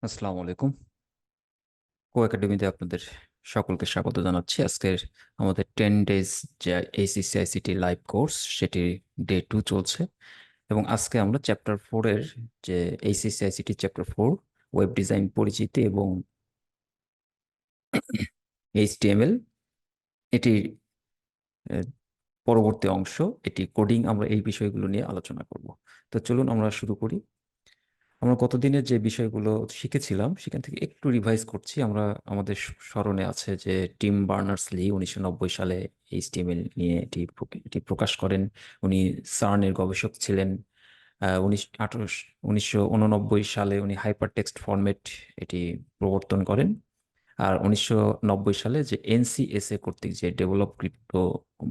আসসালামু আলাইকুম। কো একাডেমিতে আপনাদের সকলকে স্বাগত জানাচ্ছি। আজকের আমাদের 10 ডেজ যে এইচএসসি আইসিটি লাইভ কোর্স সেটি ডে 2 চলছে এবং আজকে আমরা চ্যাপ্টার 4 এর যে HSC ICT chapter 4 web design পরিচিতি এবং এইচটিএমএল এটির আহ, পরবর্তী অংশ, এটি কোডিং, আমরা এই বিষয়গুলো নিয়ে আলোচনা করব। তো চলুন আমরা শুরু করি। আমরা গতদিনের যে বিষয়গুলো শিখেছিলাম সেখান থেকে একটু রিভাইজ করছি। আমরা আমাদের স্মরণে আছে যে টিম বার্নার্স-লি 1990 সালে এইচটিএমএল নিয়ে এটি প্রকাশ করেন। উনি সার্নের গবেষক ছিলেন। 1989 সালে উনি হাইপার টেক্সট ফরম্যাট এটি প্রবর্তন করেন। আর 1990 সালে যে এনসিএসএ কর্তৃক যে ডেভেলপ ক্রিপ্টো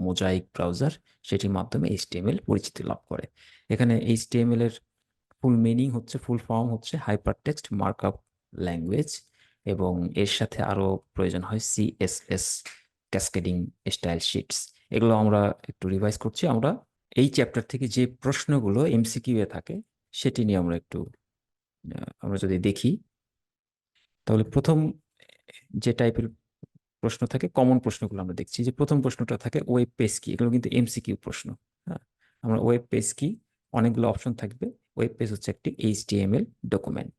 মোজাইক ব্রাউজার, সেটির মাধ্যমে এইচটিএমএল পরিচিতি লাভ করে। এখানে এইচটিএমএল এর ফুল ফর্ম হচ্ছে হাইপার টেক্সট মার্কআপ ল্যাঙ্গুয়েজ, এবং এর সাথে আরো প্রয়োজন হয় সিএসএস, ক্যাসকেডিং স্টাইল শিটস। এগুলো আমরা একটু রিভাইজ করছি। আমরা এই চ্যাপ্টার থেকে যে প্রশ্নগুলো এমসিকিউ এ থাকে সেটি নিয়ে আমরা যদি দেখি, তাহলে প্রথম যে টাইপের প্রশ্ন থাকে, কমন প্রশ্নগুলো আমরা দেখছি। যে প্রথম প্রশ্নটা থাকে ওয়েব পেজ কি, এগুলো কিন্তু এমসিকিউ প্রশ্ন। হ্যাঁ, আমরা ওয়েব পেজ কি, অনেকগুলো অপশন থাকবে। ওয়েব পেজ হচ্ছে একটি এইচটিএমএল ডকুমেন্ট।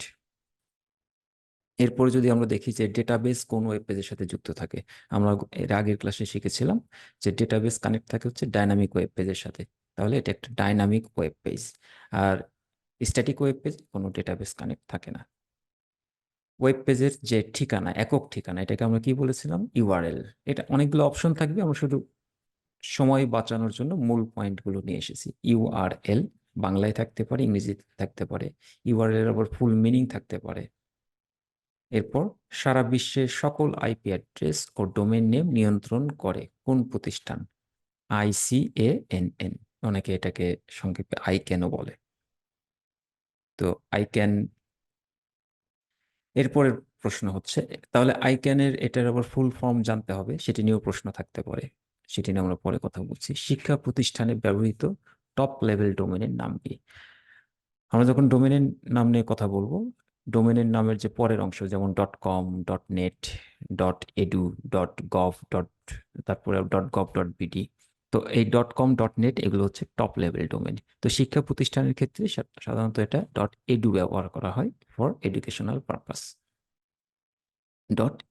এরপরে যদি আমরা দেখি যে ডেটাবেস কোন ওয়েব পেজের সাথে যুক্ত থাকে, আমরা এর আগের ক্লাসে শিখেছিলাম যে ডেটাবেস কানেক্ট থাকে হচ্ছে ডাইনামিক ওয়েব পেজের সাথে। তাহলে এটা একটা ডাইনামিক ওয়েব পেজ। আর স্ট্যাটিক ওয়েব পেজ কোনো ডেটাবেস কানেক্ট থাকে না। ওয়েব পেজের যে ঠিকানা, একক ঠিকানা, এটাকে আমরা কি বলেছিলাম? ইউআরএল। এটা অনেকগুলো অপশন থাকবে, আমরা শুধু সময় বাঁচানোর জন্য মূল পয়েন্টগুলো নিয়ে এসেছি। ইউআরএল বাংলায় থাকতে পারে, ইংরেজিতে থাকতে পারে। ইউআরএল এর আবার ফুল মিনিং থাকতে পারে। এরপর সারা বিশ্বের সকল আইপি অ্যাড্রেস ও ডোমেইন নেম নিয়ন্ত্রণ করে কোন প্রতিষ্ঠান? আইসিএএনএন। অনেকে এটাকে সংক্ষেপে আইক্যানও বলে। তো আইক্যান, এরপরের প্রশ্ন হচ্ছে, তাহলে আইক্যানের এটার আবার ফুল ফর্ম জানতে হবে, সেটি নিয়েও প্রশ্ন থাকতে পারে। সেটি নিয়ে আমরা পরে কথা বলছি। শিক্ষা প্রতিষ্ঠানে ব্যবহৃত টপ লেভেল ডোমেনের নাম কি? আমরা যখন ডোমেনের নাম নিয়ে কথা বলবো, ডোমেনের নামের যে পরের অংশ, যেমন .com, .net, .edu, .gov, তারপরে .gov.bd, তো এই .com, .net এগুলো হচ্ছে টপ লেভেল ডোমেন। তো শিক্ষা প্রতিষ্ঠানের ক্ষেত্রে সাধারণত এটা .edu ব্যবহার করা হয় ফর এডুকেশনাল পারপাস।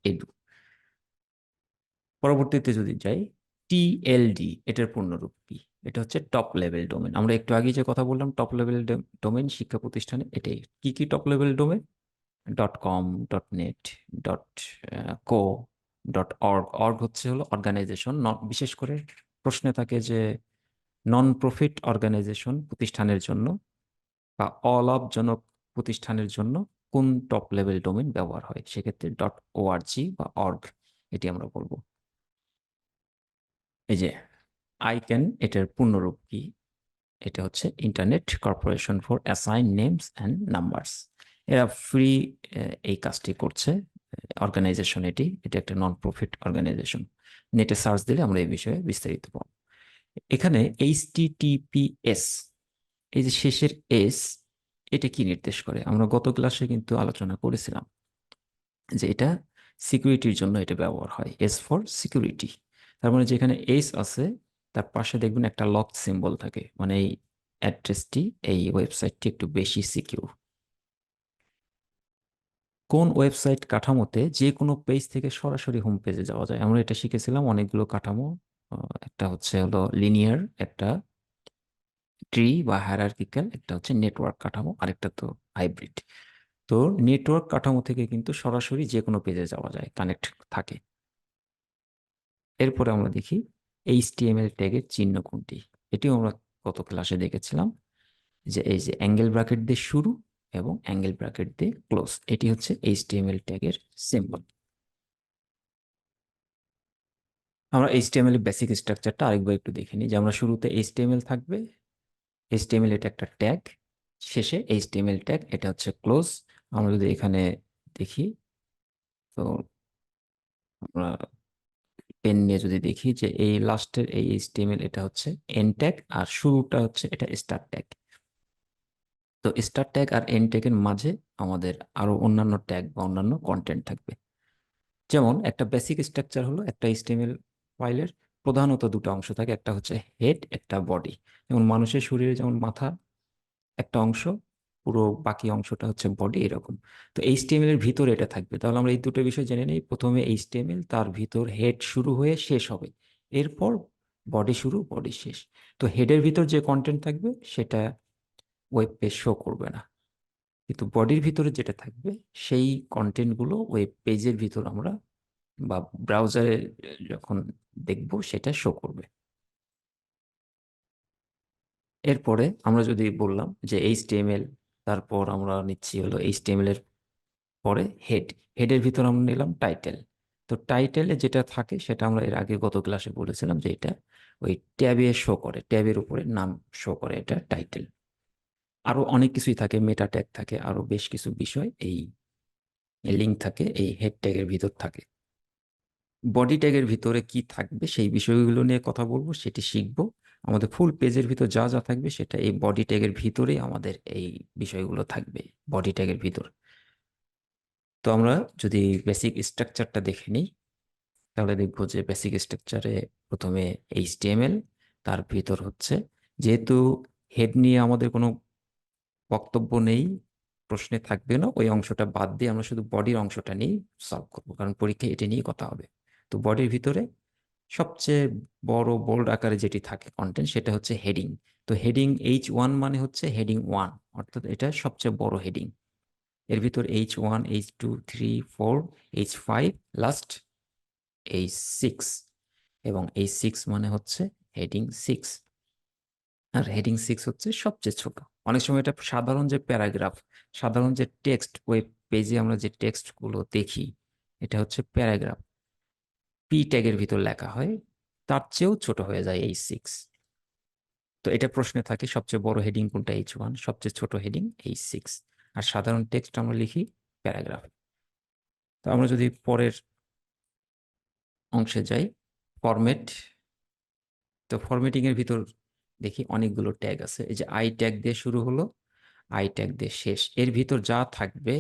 .edu। পরবর্তীতে যদি যাই, টিএলডি এটার পূর্ণরূপ কি? এটা হচ্ছে টপ লেভেল ডোমেন। আমরা একটু আগে যে কথা বললাম টপ লেভেল ডোমেন শিক্ষা প্রতিষ্ঠানে, এটাই। কি কি top level domain? .com, .net, .co, .org। Org হচ্ছে হলো অর্গানাইজেশন। বিশেষ করে প্রশ্নে থাকে যে নন প্রফিট অর্গানাইজেশন প্রতিষ্ঠানের জন্য বা অলাভজনক প্রতিষ্ঠানের জন্য কোন টপ লেভেল ডোমেন ব্যবহার হয়, সেক্ষেত্রে .org বা org এটি আমরা বলবো। এই যে আইক্যান, এটার পূর্ণরূপ কি? এটা হচ্ছে internet corporation for assign names and numbers. এরা ফ্রি এই কাজটি করছে অর্গানাইজেশন। এটি একটা নন প্রফিট অর্গানাইজেশন। নেটে সার্চ দিলে আমরা এই বিষয়ে বিস্তারিত পাবো। এখানে এইচটিটিপিএস, এই যে শেষের এস, এটা কি নির্দেশ করে? আমরা গত ক্লাসে কিন্তু আলোচনা করেছিলাম যে এটা সিকিউরিটির জন্য এটা ব্যবহার হয়। S for security. তার মানে যেখানে এস আছে তার পাশে দেখবেন একটা লক সিম্বল থাকে, মানে এই অ্যাড্রেসটি, এই ওয়েবসাইটটি একটু বেশি সিকিউর। কোন ওয়েবসাইট কাঠামোতে যে কোনো পেজ থেকে সরাসরি হোম পেজে যাওয়া যায়? আমরা এটা শিখেছিলাম অনেকগুলো কাঠামো। একটা হচ্ছে হলো লিনিয়ার, একটা ট্রি বা হায়ারার্কিক্যাল, একটা হচ্ছে নেটওয়ার্ক কাঠামো, আরেকটা তো হাইব্রিড। তো নেটওয়ার্ক কাঠামো থেকে কিন্তু সরাসরি যে কোনো পেজে যাওয়া যায়, কানেক্ট থাকে। এরপরে আমরা দেখি এইচটিএমএল ট্যাগের চিহ্ন কোনটি? এটিও আমরা গত ক্লাসে দেখেছিলাম যে এই যে অ্যাঙ্গেল ব্র্যাকেট দিয়ে শুরু এবং অ্যাঙ্গেল ব্র্যাকেট দিয়ে ক্লোজ, এটি হচ্ছে এইচটিএমএল ট্যাগের সিম্বল। আমরা এইচটিএমএল এর বেসিক স্ট্রাকচারটা আরেকবার একটু দেখে নিই। যে আমরা শুরুতে এইচটিএমএল থাকবে, এইচটিএমএল এটা একটা ট্যাগ, শেষে এইচটিএমএল ট্যাগ, এটা হচ্ছে ক্লোজ। আমরা যদি এখানে দেখি, তো আমরা পেন নিয়ে যদি দেখি যে এই লাস্টের এই এইচটিএমএল এটা হচ্ছে এন্ড ট্যাগ, আর শুরুটা হচ্ছে এটা স্টার্ট ট্যাগ। তো স্টার্ট ট্যাগ আর এন্ড ট্যাগের মাঝে আমাদের আরো অন্যান্য ট্যাগ বা অন্যান্য কন্টেন্ট থাকবে। যেমন একটা বেসিক স্ট্রাকচার হলো একটা HTML ফাইলের প্রধানত দুটো অংশ থাকে, একটা হচ্ছে হেড, একটা বডি। যেমন মানুষের শরীরে যেমন মাথা একটা অংশ, পুরো বাকি অংশটা হচ্ছে বডি, এরকম। তো HTML এর ভিতরে এটা থাকবে। তাহলে আমরা এই দুটো বিষয় জেনে নিই। প্রথমে HTML, তার ভিতর হেড শুরু হয়ে শেষ হবে, এরপর বডি শুরু বডি শেষ। তো হেডের ভিতর যে কন্টেন্ট থাকবে সেটা ওয়েব পেজ শো করবে না, কিন্তু বডির ভিতরে যেটা থাকবে সেই কন্টেন্টগুলো ওয়েব পেজের ভিতর আমরা বা ব্রাউজারে যখন দেখব সেটা শো করবে। এরপরে আমরা যদি বললাম যে HTML, তারপর আমরা নিচ্ছি হলো HTML এর পরে হেড, হেডের ভিতর আমরা নিলাম টাইটেল। তো টাইটেলে যেটা থাকে সেটা আমরা এর আগে গত ক্লাসে বলেছিলাম যে এটা ওই ট্যাবে শো করে, ট্যাবের উপরে নাম শো করে, এটা টাইটেল। আরো অনেক কিছুই থাকে, মেটা ট্যাগ থাকে, আরো বেশ কিছু বিষয় এই লিঙ্ক থাকে এই হেড ট্যাগের ভিতর থাকে। বডি ট্যাগের ভিতরে কি থাকবে সেই বিষয়গুলো নিয়ে কথা বলবো, সেটি শিখবো। আমাদের ফুল পেজের ভিতর যা যা থাকবে সেটা এই বডি ট্যাগের ভিতরেই আমাদের এই বিষয়গুলো থাকবে, বডি ট্যাগের ভিতর। তো আমরা যদি বেসিক স্ট্রাকচারটা দেখে নিই, তাহলে দেখবো যে বেসিক স্ট্রাকচারে প্রথমে HTML, তার ভিতর হচ্ছে, যেহেতু হেড নিয়ে আমাদের কোনো বক্তব্য নেই, প্রশ্নে থাকবে না, ওই অংশটা বাদ দিয়ে আমরা শুধু বডির অংশটা নিয়েই সলভ করবো, কারণ পরীক্ষায় এটা নিয়ে কথা হবে। তো বডির ভিতরে সবচেয়ে বড় বোল্ড আকারে যেটি থাকে কন্টেন্ট সেটা হচ্ছে হেডিং। তো হেডিং H1 মানে হচ্ছে হেডিং 1, অর্থাৎ এটা সবচেয়ে বড় হেডিং। এর ভিতর H1, H2, 3, 4, H5, last H6, এবং H6 মানে হচ্ছে হেডিং 6। আর হেডিং 6 হচ্ছে সবচেয়ে ছোট। অনেক সময় এটা সাধারণ যে প্যারাগ্রাফ, সাধারণ যে টেক্সট, ওয়েব পেজে আমরা যে টেক্সটগুলো দেখি এটা হচ্ছে প্যারাগ্রাফ, পি ট্যাগের ভিতর লেখা হয়, তার চেয়েও ছোট হয়ে যায় H6। তো এটা প্রশ্নে থাকে সবচেয়ে বড় হেডিং কোনটা, H1, সবচেয়ে ছোট হেডিং H6। আর সাধারণ টেক্সট আমরা লিখি প্যারাগ্রাফ। তো আমরা যদি পরের অংশে যাই, ফরম্যাট। তো ফরম্যাটিং এর ভিতর দেখি অনেকগুলো ট্যাগ আছে। এই যে আই ট্যাগ দিয়ে শুরু হলো, আই ট্যাগ দিয়ে শেষ, এর ভিতর যা থাকবে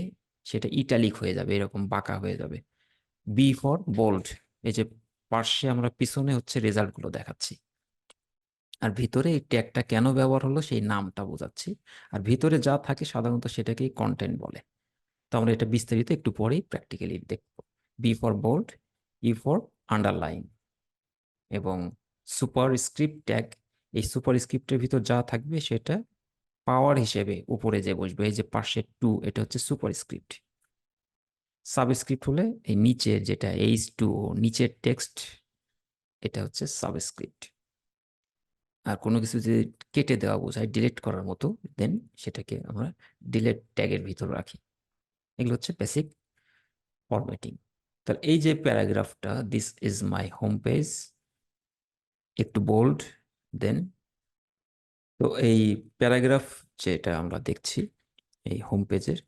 সেটা ইটালিক হয়ে যাবে, এরকম বাঁকা হয়ে যাবে। বি ফর বোল্ড, এই যে পার্শ্বে আমরা পিছনে হচ্ছে রেজাল্টগুলো দেখাচ্ছি, আর ভিতরে এই ট্যাগটা কেন ব্যবহার হলো সেই নামটা বোঝাচ্ছি। আর ভিতরে যা থাকে সাধারণত সেটাকেই কন্টেন্ট বলে। তো আমরা এটা বিস্তারিত একটু পরেই প্র্যাকটিক্যালি দেখব। B for bold, E for underline, এবং সুপার স্ক্রিপ্ট ট্যাগ। এই সুপার স্ক্রিপ্টের ভিতর যা থাকবে সেটা পাওয়ার হিসেবে উপরে যে বসবে, এই যে পাশে টু, এটা হচ্ছে সুপার স্ক্রিপ্ট। সাবস্ক্রিপ্ট হলে এই নিচে যেটা H2O, নিচের টেক্সট, এটা হচ্ছে সাবস্ক্রিপ্ট। আর কোনো কিছু যদি কেটে দেওয়া বোঝায়, ডিলিট করার মতো, দেন সেটাকে আমরা ডিলিট ট্যাগের ভিতর রাখি। এগুলো হচ্ছে বেসিক ফরম্যাটিং। তাহলে এই যে প্যারাগ্রাফটা, this is my home page, একটু বোল্ড, দেন। তো এই প্যারাগ্রাফ যেটা আমরা দেখছি এই হোম পেজের,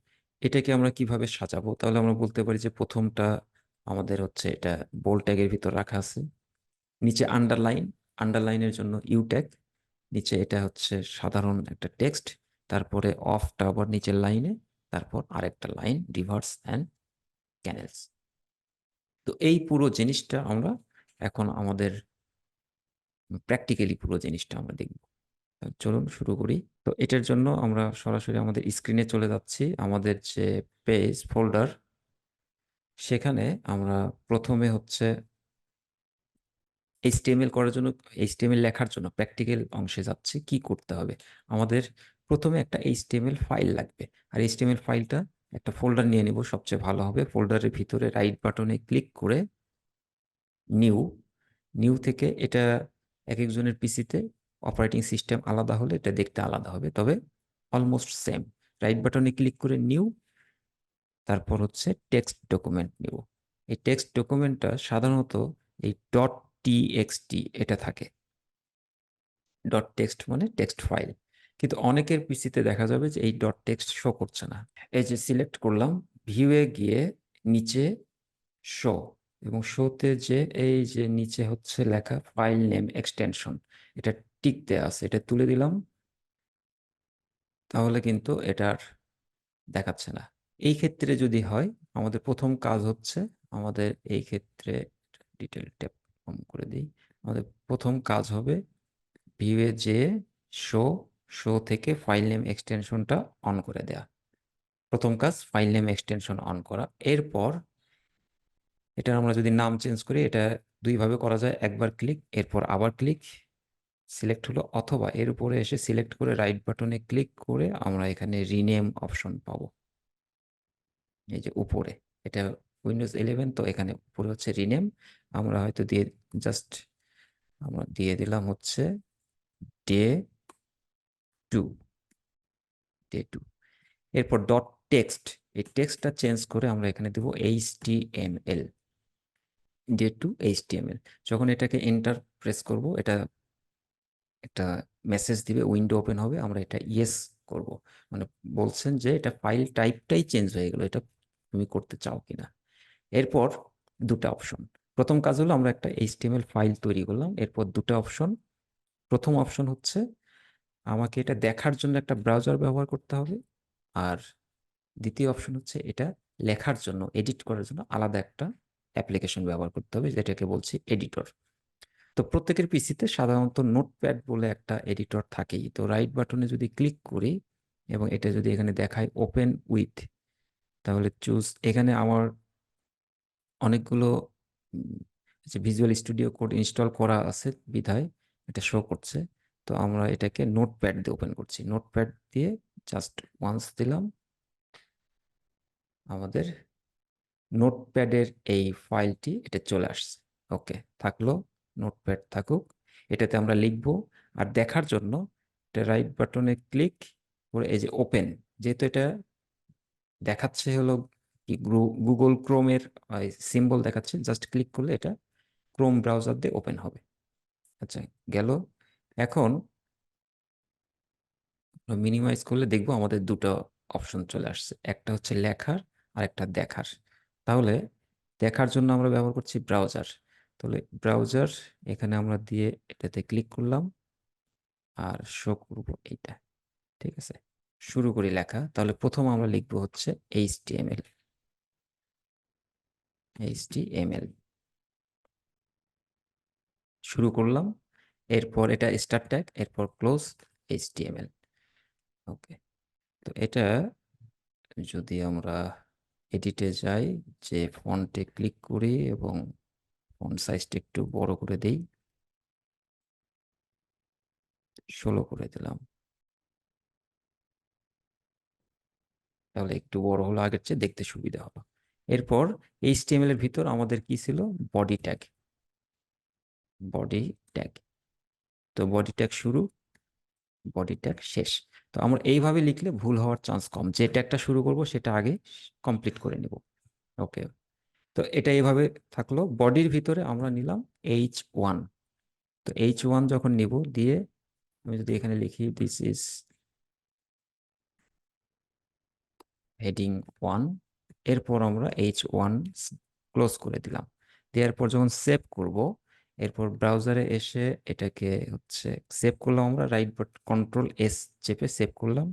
এটাকে আমরা কিভাবে সাজাবো? তাহলে আমরা বলতে পারি যে প্রথমটা আমাদের হচ্ছে এটা বোল্ড ট্যাগের ভিতর রাখা আছে, নিচে আন্ডারলাইন, আন্ডারলাইনের জন্য ইউ ট্যাগ, নিচে এটা হচ্ছে সাধারণ একটা টেক্সট, তারপরে অফটা আবার নিচের লাইনে, তারপর আরেকটা লাইন, রিভার্স অ্যান্ড ক্যানেলস। তো এই পুরো জিনিসটা আমরা এখন আমাদের প্র্যাকটিক্যালি পুরো জিনিসটা আমরা দেখব। চলুন শুরু করি। তো এটার জন্য আমরা সরাসরি আমাদের স্ক্রিনে চলে যাচ্ছি। আমাদের যে পেজ ফোল্ডার, সেখানে আমরা প্রথমে হচ্ছে HTML করার জন্য, HTML লেখার জন্য প্র্যাকটিক্যাল অংশে যাচ্ছি। কি করতে হবে? আমাদের প্রথমে একটা HTML ফাইল লাগবে। আর HTML ফাইলটা একটা ফোল্ডার নিয়ে নিব, সবচেয়ে ভালো হবে। ফোল্ডারের ভিতরে রাইট বাটনে ক্লিক করে নিউ, নিউ থেকে এটা এক একজনের পিসিতে অপারেটিং সিস্টেম আলাদা হলে এটা দেখতে আলাদা হবে, তবে অলমোস্ট সেম। রাইট বাটনে ক্লিক করে নিউ, তারপর হচ্ছে টেক্সট ডকুমেন্ট নিব। এই টেক্সট ডকুমেন্টটা সাধারণত এই ডট টিএক্সটি এটা থাকে। ডট টেক্সট মানে টেক্সট ফাইল, কিন্তু অনেকের পিসিতে দেখা যাবে যে এই ডট টেক্সট শো করছে না। এই যে সিলেক্ট করলাম, ভিউয়ে গিয়ে নিচে শো, এবং শোতে যে এই যে নিচে হচ্ছে লেখা ফাইল নেম এক্সটেনশন, এটা টিক দেওয়া আছে, এটা তুলে দিলাম। তো তাহলে কিন্তু এটার দেখাচ্ছে না। এই ক্ষেত্রে যদি হয়, আমাদের প্রথম কাজ হচ্ছে, আমাদের এই ক্ষেত্রে ডিটেল ট্যাব কম করে দিই। আমাদের প্রথম কাজ হবে ভিউয়ে যে শো শো থেকে ফাইল নেম এক্সটেনশনটা অন করে দেয়া। প্রথম কাজ ফাইল নেম এক্সটেনশন অন করা। এরপর এটা আমরা যদি নাম চেঞ্জ করি, এটা দুইভাবে করা যায়, একবার ক্লিক এরপর আবার ক্লিক, সিলেক্ট হলো, অথবা এর উপরে এসে সিলেক্ট করে রাইট বাটনে ক্লিক করে আমরা এখানে রিনেম অপশন পাবো। এই যে উপরে, এটা উইন্ডোজ 11, তো এখানে উপরে হচ্ছে রিনেম। আমরা হয়তো দিয়ে জাস্ট আমরা দিয়ে দিলাম হচ্ছে ডে 2, ডে 2। এরপর ডট টেক্সট, এই টেক্সটটা চেঞ্জ করে আমরা এখানে দেবো HTML, ডে 2 HTML। যখন এটাকে এন্টার প্রেস করব, এটা একটা মেসেজ দিবে, উইন্ডো ওপেন হবে, আমরা এটা ইয়েস করব, মানে বলছেন যে এটা ফাইল টাইপটাই চেঞ্জ হয়ে গেল, এটা তুমি করতে চাও কিনা। এরপর দুটো অপশন। প্রথম কাজ হলো আমরা একটা HTML ফাইল তৈরি করলাম, এরপর দুটো অপশন। প্রথম অপশন হচ্ছে আমাকে এটা দেখার জন্য একটা ব্রাউজার ব্যবহার করতে হবে, আর দ্বিতীয় অপশন হচ্ছে এটা লেখার জন্য, এডিট করার জন্য আলাদা একটা অ্যাপ্লিকেশন ব্যবহার করতে হবে, যেটাকে বলছি এডিটর। তো প্রত্যেকের পিসিতে সাধারণত নোটপ্যাড বলে একটা এডিটর থাকেই। তো রাইট বাটনে যদি ক্লিক করি এবং এটা যদি এখানে দেখায় ওপেন উইথ, তাহলে চুজ, এখানে আমার অনেকগুলো ভিজুয়াল স্টুডিও কোড ইনস্টল করা আছে বিধায় এটা শো করছে। তো আমরা এটাকে নোটপ্যাড দিয়ে ওপেন করছি, নোটপ্যাড দিয়ে জাস্ট ওয়ান্স দিলাম, আমাদের নোটপ্যাডের এই ফাইলটি এটা চলে আসছে। ওকে, থাকলো, নোটপ্যাড থাকুক। এটাতে আমরা লিখবো, আর দেখার জন্য এটা রাইট বাটনে ক্লিক করে এই যে ওপেন, যেহেতু এটা দেখাচ্ছে হলো কি গুগল ক্রোমের সিম্বল দেখাচ্ছে, জাস্ট ক্লিক করলে এটা ক্রোম ব্রাউজার দিয়ে ওপেন হবে। আচ্ছা, গেল। এখন মিনিমাইজ করলে দেখবো আমাদের দুটো অপশন চলে আসছে, একটা হচ্ছে লেখার আর একটা দেখার। তাহলে দেখার জন্য আমরা ব্যবহার করছি ব্রাউজার। তাহলে ব্রাউজার এখানে আমরা দিয়ে এটাতে ক্লিক করলাম আর শো করব এইটা। ঠিক আছে, শুরু করি লেখা। তাহলে প্রথম আমরা লিখবো হচ্ছে HTML, HTML শুরু করলাম। এরপর এটা স্টার্ট ট্যাগ, এরপর ক্লোজ HTML। ওকে, তো এটা যদি আমরা এডিটে যাই, যে ফন্টে ক্লিক করি এবং ফন্ট সাইজটা একটু বড় করে দেই, 16 করে দিলাম, তাহলে একটু বড় হলো, আগের চেয়ে দেখতে সুবিধা হলো। এরপর HTML এর ভিতর আমাদের কি ছিল, বডি ট্যাগ, বডি ট্যাগ। তো বডি ট্যাগ শুরু, বডি ট্যাগ শেষ। তো আমরা এইভাবে লিখলে ভুল হওয়ার চান্স কম, যে ট্যাগটা শুরু করব সেটা আগে কমপ্লিট করে নেব। ওকে, তো এটা এইভাবে থাকলো। বডির ভিতরে আমরা নিলাম H1। তো H1 যখন নিব, দিয়ে আমি যদি এখানে লিখি দিস ইজ হেডিং 1, এরপর আমরা H1 ক্লোজ করে দিলাম। দেওয়ার পর যখন সেভ করব, এরপর ব্রাউজারে এসে এটাকে হচ্ছে সেভ করলাম, আমরা রাইট বাট কন্ট্রোল S চেপে সেভ করলাম,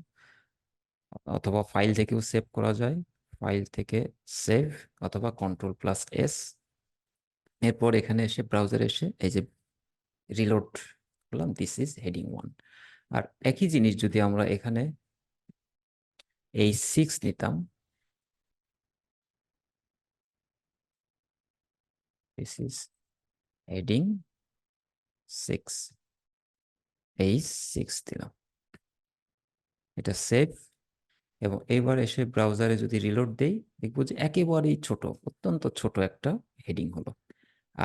অথবা ফাইল থেকেও সেভ করা যায়, ফাইল থেকে সেভ অথবা Ctrl+S। এরপর এখানে এসে ব্রাউজারে এসে এই যে রিলোড করলাম, দিস ইজ হেডিং 1। আর একই জিনিস যদি আমরা এখানে H6 নিতাম, দিস ইজ হেডিং 6, H6 দিলাম, এটা সেভ। এবং এবার এসে ব্রাউজারে যদি রিলোড দেই, দেখবো যে একেবারেই ছোট, অত্যন্ত ছোট একটা হেডিং হলো।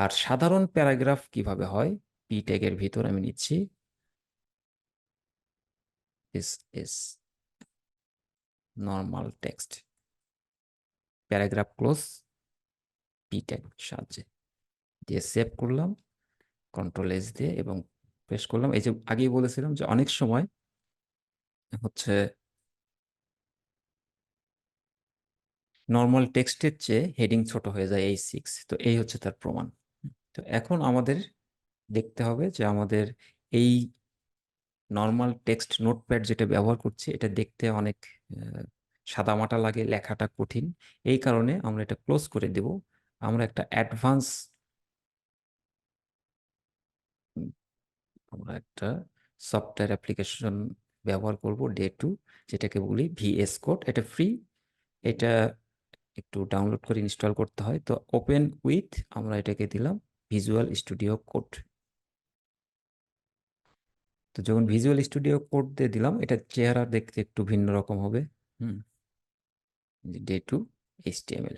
আর সাধারণ প্যারাগ্রাফ কিভাবে হয়, পি ট্যাগের ভিতর আমি নিচ্ছি this is normal text, paragraph close, P tag সাহায্যে দিয়ে সেভ করলাম Ctrl+S দিয়ে, এবং পেশ করলাম। এই যে আগেই বলেছিলাম যে অনেক সময় হচ্ছে নর্মাল টেক্সটের চেয়ে হেডিং ছোট হয়ে যায় H6, তো এই হচ্ছে তার প্রমাণ। তো এখন আমাদের দেখতে হবে যে আমাদের এই নর্মাল টেক্সট নোটপ্যাড যেটা ব্যবহার করছি এটা দেখতে অনেক সাদামাটা লাগে, লেখাটা কঠিন। এই কারণে আমরা এটা ক্লোজ করে দেব। আমরা একটা অ্যাডভান্স আমরা একটা সফটওয়্যার অ্যাপ্লিকেশন ব্যবহার করব, ডে 2, যেটাকে বলি ভিএস কোড। এটা ফ্রি, এটা একটু ডাউনলোড করে ইনস্টল করতে হয়। তো ওপেন উইথ আমরা এটাকে দিলাম ভিজুয়াল স্টুডিও কোড। তো যখন ভিজুয়াল স্টুডিও কোড দিয়ে দিলাম, এটা চেহারা দেখতে একটু ভিন্ন রকম হবে। হুম, ডে 2 HTML।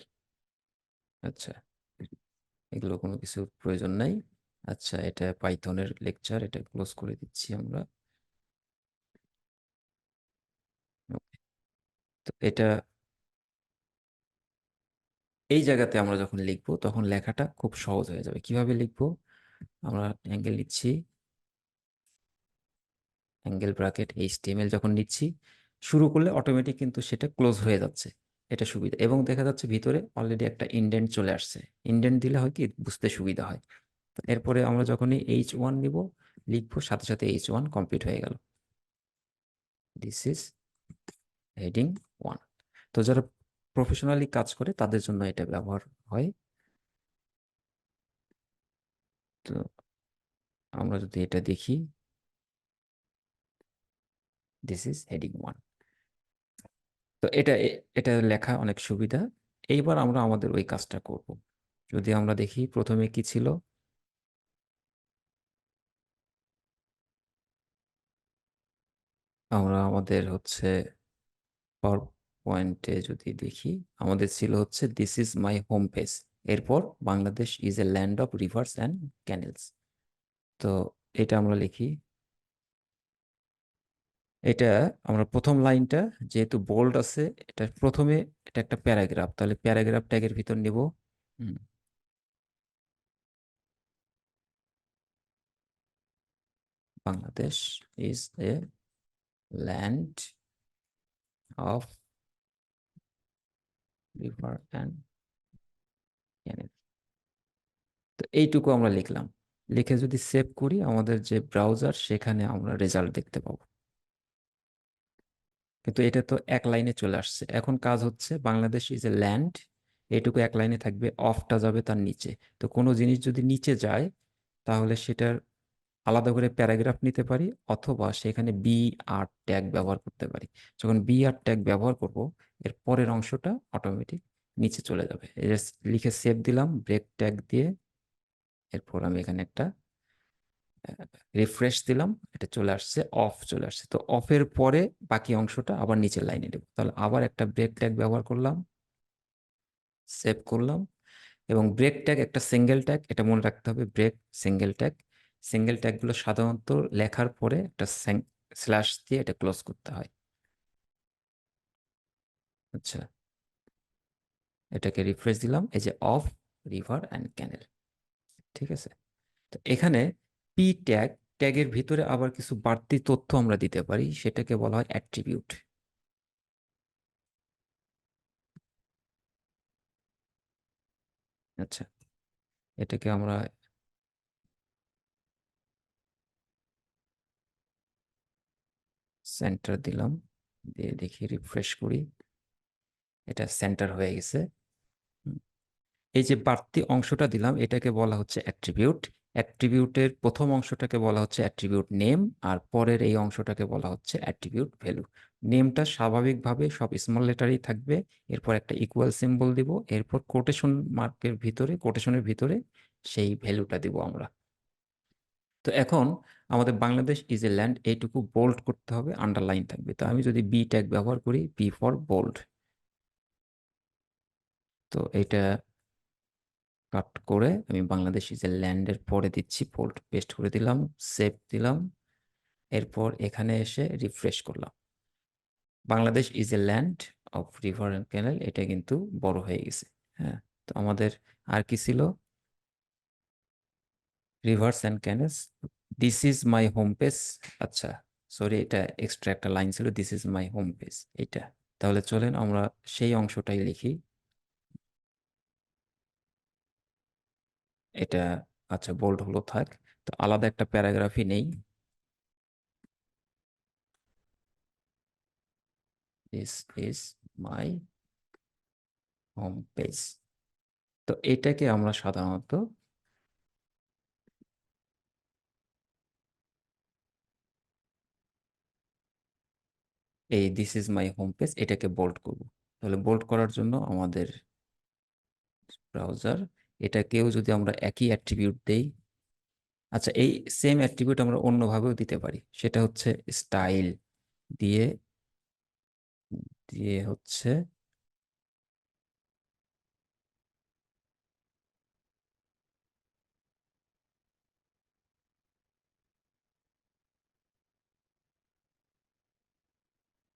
আচ্ছা, এগুলো কোনো কিছু প্রয়োজন নাই। আচ্ছা, এটা পাইথনের লেকচার, এটা ক্লোজ করে দিচ্ছি আমরা। Okay, তো এটা এই জায়গাতে আমরা যখন লিখবো তখন লেখাটা খুব সহজ হয়ে যাবে। কিভাবে লিখবো? আমরা অ্যাঙ্গেল নিচ্ছি, অ্যাঙ্গেল ব্র্যাকেট HTML যখন নিচ্ছি, শুরু করলে অটোমেটিক কিন্তু সেটা ক্লোজ হয়ে যাচ্ছে। এটা সুবিধা, এবং দেখা যাচ্ছে ভিতরে অলরেডি একটা ইন্ডেন্ট চলে আসছে। ইন্ডেন্ট দিলে হয় কি, বুঝতে সুবিধা হয়। তো এরপরে আমরা যখনই H1 নিব, লিখবো, সাথে সাথে H1 কমপ্লিট হয়ে গেল। This is heading 1। তো যারা প্রফেশনালি কাজ করে তাদের জন্য এটা ব্যবহার হয়। তো আমরা যদি এটা দেখি, দিস ইজ হেডিং 1। তো এটা লেখা অনেক সুবিধা। এইবার আমরা আমাদের ওই কাজটা করব। যদি আমরা দেখি প্রথমে কি ছিল, আমরা আমাদের হচ্ছে পাওয়ার পয়েন্টে যদি দেখি, আমাদের ছিল হচ্ছে this is my home page. এরপর Bangladesh is a land of rivers and canals. তো এটা আমরা লিখি, এটা আমরা প্রথম লাইনটা যেহেতু বোল্ড আছে, এটা প্রথমে, এটা একটা প্যারাগ্রাফ, তাহলে প্যারাগ্রাফ ট্যাগের ভিতর নিব। হুম, Bangladesh is a land of river and canal. তো এইটুকু আমরা লিখলাম। লিখে যদি সেভ করি, আমাদের যে ব্রাউজার, সেখানে আমরা রেজাল্ট দেখতে পাবো। কিন্তু এটা তো এক লাইনে চলে আসছে। এখন কাজ হচ্ছে বাংলাদেশ ইজ এ ল্যান্ড, এইটুকু এক লাইনে থাকবে, অফটা যাবে তার নিচে। তো কোনো জিনিস যদি নিচে যায়, তাহলে সেটার আলাদা করে প্যারাগ্রাফ নিতে পারি, অথবা সেখানে বি আর ট্যাগ ব্যবহার করতে পারি। যখন বি আর ট্যাগ ব্যবহার করব, এর পরের অংশটা অটোমেটিক নিচে চলে যাবে। এই যে লিখে সেভ দিলাম ব্রেক ট্যাগ দিয়ে, এরপর আমি এখানে একটা রিফ্রেশ দিলাম, এটা চলে আসছে, অফ চলে আসছে। তো অফের পরে বাকি অংশটা আবার নিচের লাইনে দেবো। তাহলে আবার একটা ব্রেক ট্যাগ ব্যবহার করলাম, সেভ করলাম। এবং ব্রেক ট্যাগ একটা সিঙ্গেল ট্যাগ, এটা মনে রাখতে হবে, ব্রেক সিঙ্গেল ট্যাগ। সিঙ্গেল ট্যাগগুলো সাধারণত লেখার পরে একটা স্ল্যাশ দিয়ে এটা ক্লোজ করতে হয়। আচ্ছা, এটাকে রিফ্রেশ দিলাম, এই যে অফ রিভার অ্যান্ড ক্যানেল। ঠিক আছে। তো এখানে পি ট্যাগ, ট্যাগের ভিতরে আবার কিছু বাড়তি তথ্য আমরা দিতে পারি, সেটাকে বলা হয় অ্যাট্রিবিউট। আচ্ছা, এটাকে আমরা সেন্টার দিলাম, দিয়ে দেখি, রিফ্রেশ করি, এটা সেন্টার হয়ে গেছে। হুম, এই যে বাড়তি অংশটা দিলাম, এটাকে বলা হচ্ছে অ্যাট্রিবিউট। অ্যাট্রিবিউটের প্রথম অংশটাকে বলা হচ্ছে অ্যাট্রিবিউট নেম, আর পরের এই অংশটাকে বলা হচ্ছে অ্যাট্রিবিউট ভ্যালু। নেমটা স্বাভাবিকভাবে সব স্মল লেটারই থাকবে, এরপর একটা ইকুয়াল সিম্বল দিব, এরপর কোটেশন মার্কের ভিতরে, কোটেশনের ভিতরে সেই ভ্যালুটা দিব আমরা। তো এখন আমাদের বাংলাদেশ ইজ এ ল্যান্ড, এইটুকু বোল্ড করতে হবে, আন্ডারলাইন থাকবে। তো আমি যদি বি ট্যাগ ব্যবহার করি, বি ফর বোল্ড, তো এটা কাট করে আমি বাংলাদেশ ইজ এ ল্যান্ডের পরে দিচ্ছি বোল্ড, পেস্ট করে দিলাম, সেভ দিলাম। এরপর এখানে এসে রিফ্রেশ করলাম, Bangladesh is a land of river and canal, এটা কিন্তু বড় হয়ে গেছে। হ্যাঁ, তো আমাদের আর কি ছিল, reverse and canals, this is my home page. আচ্ছা, সরি, এটা এক্সট্রা একটা লাইন ছিল, this is my home page, এটা। তাহলে চলেন আমরা সেই অংশটাই লিখি, এটা। আচ্ছা, বোল্ড হলো থাক। তো আলাদা একটা প্যারাগ্রাফই নেই, this is my home page. তো এটাকে আমরা সাধারণত এই this is my home page এটাকে বোল্ড করব। তাহলে বোল্ড করার জন্য আমাদের ব্রাউজার, এটাকেও যদি আমরা একই অ্যাট্রিবিউট দেই, আচ্ছা এই সেম অ্যাট্রিবিউট আমরা অন্যভাবেও দিতে পারি, সেটা হচ্ছে স্টাইল দিয়ে, হচ্ছে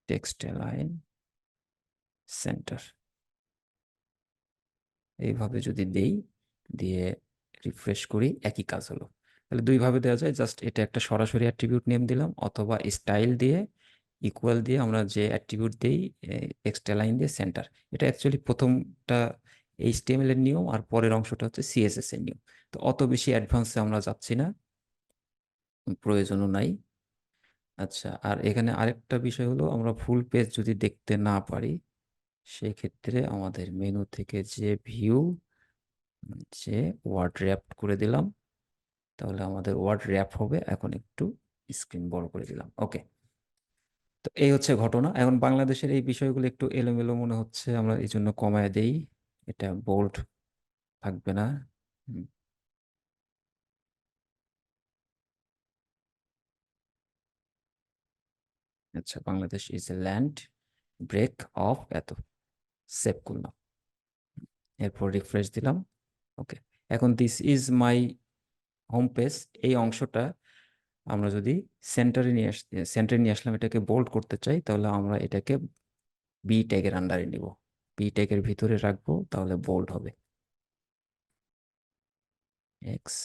টেক্সট অ্যালাইন সেন্টার, এইভাবে যদি দেই, দিয়ে রিফ্রেশ করি, একই কাজ হলো। তাহলে দুইভাবে দেওয়া যায়, জাস্ট এটা একটা সরাসরি অ্যাট্রিবিউট নেম দিলাম, অথবা স্টাইল দিয়ে ইকুয়াল দিয়ে আমরা যে অ্যাট্রিবিউট দিই টেক্সট অ্যালাইন দিয়ে সেন্টার। এটা অ্যাকচুয়ালি প্রথমটা এইচটিএমএল এর নিয়ম, আর পরের অংশটা হচ্ছে সিএসএস এর নিয়ম। তো অত বেশি অ্যাডভান্সে আমরা যাচ্ছি না, প্রয়োজনও নাই। আচ্ছা, আর এখানে আরেকটা বিষয় হলো, আমরা ফুল পেজ যদি দেখতে না পারি, সেক্ষেত্রে আমাদের মেনু থেকে যে ভিউ, যে ওয়ার্ড র্যাপ করে দিলাম, তাহলে আমাদের ওয়ার্ড র্যাপ হবে। এখন একটু স্ক্রিন বড় করে দিলাম, ওকে। তো এই হচ্ছে ঘটনা। এখন বাংলাদেশের এই বিষয়গুলো একটু এলোমেলো মনে হচ্ছে, আমরা এই জন্য কমায় দেই, এটা বোল্ড থাকবে না। হুম, আচ্ছা, Bangladesh is a land, break of এত, সেভ করলাম, এরপর রিফ্রেশ দিলাম, ওকে। এখন this is my home page, এই অংশটা আমরা যদি সেন্টারে নিয়ে আসলাম, এটাকে বোল্ড করতে চাই, তাহলে আমরা এটাকে বি ট্যাগের আন্ডারে নিব, বি ট্যাগের ভিতরে রাখবো, তাহলে বোল্ড হবে। এক্স,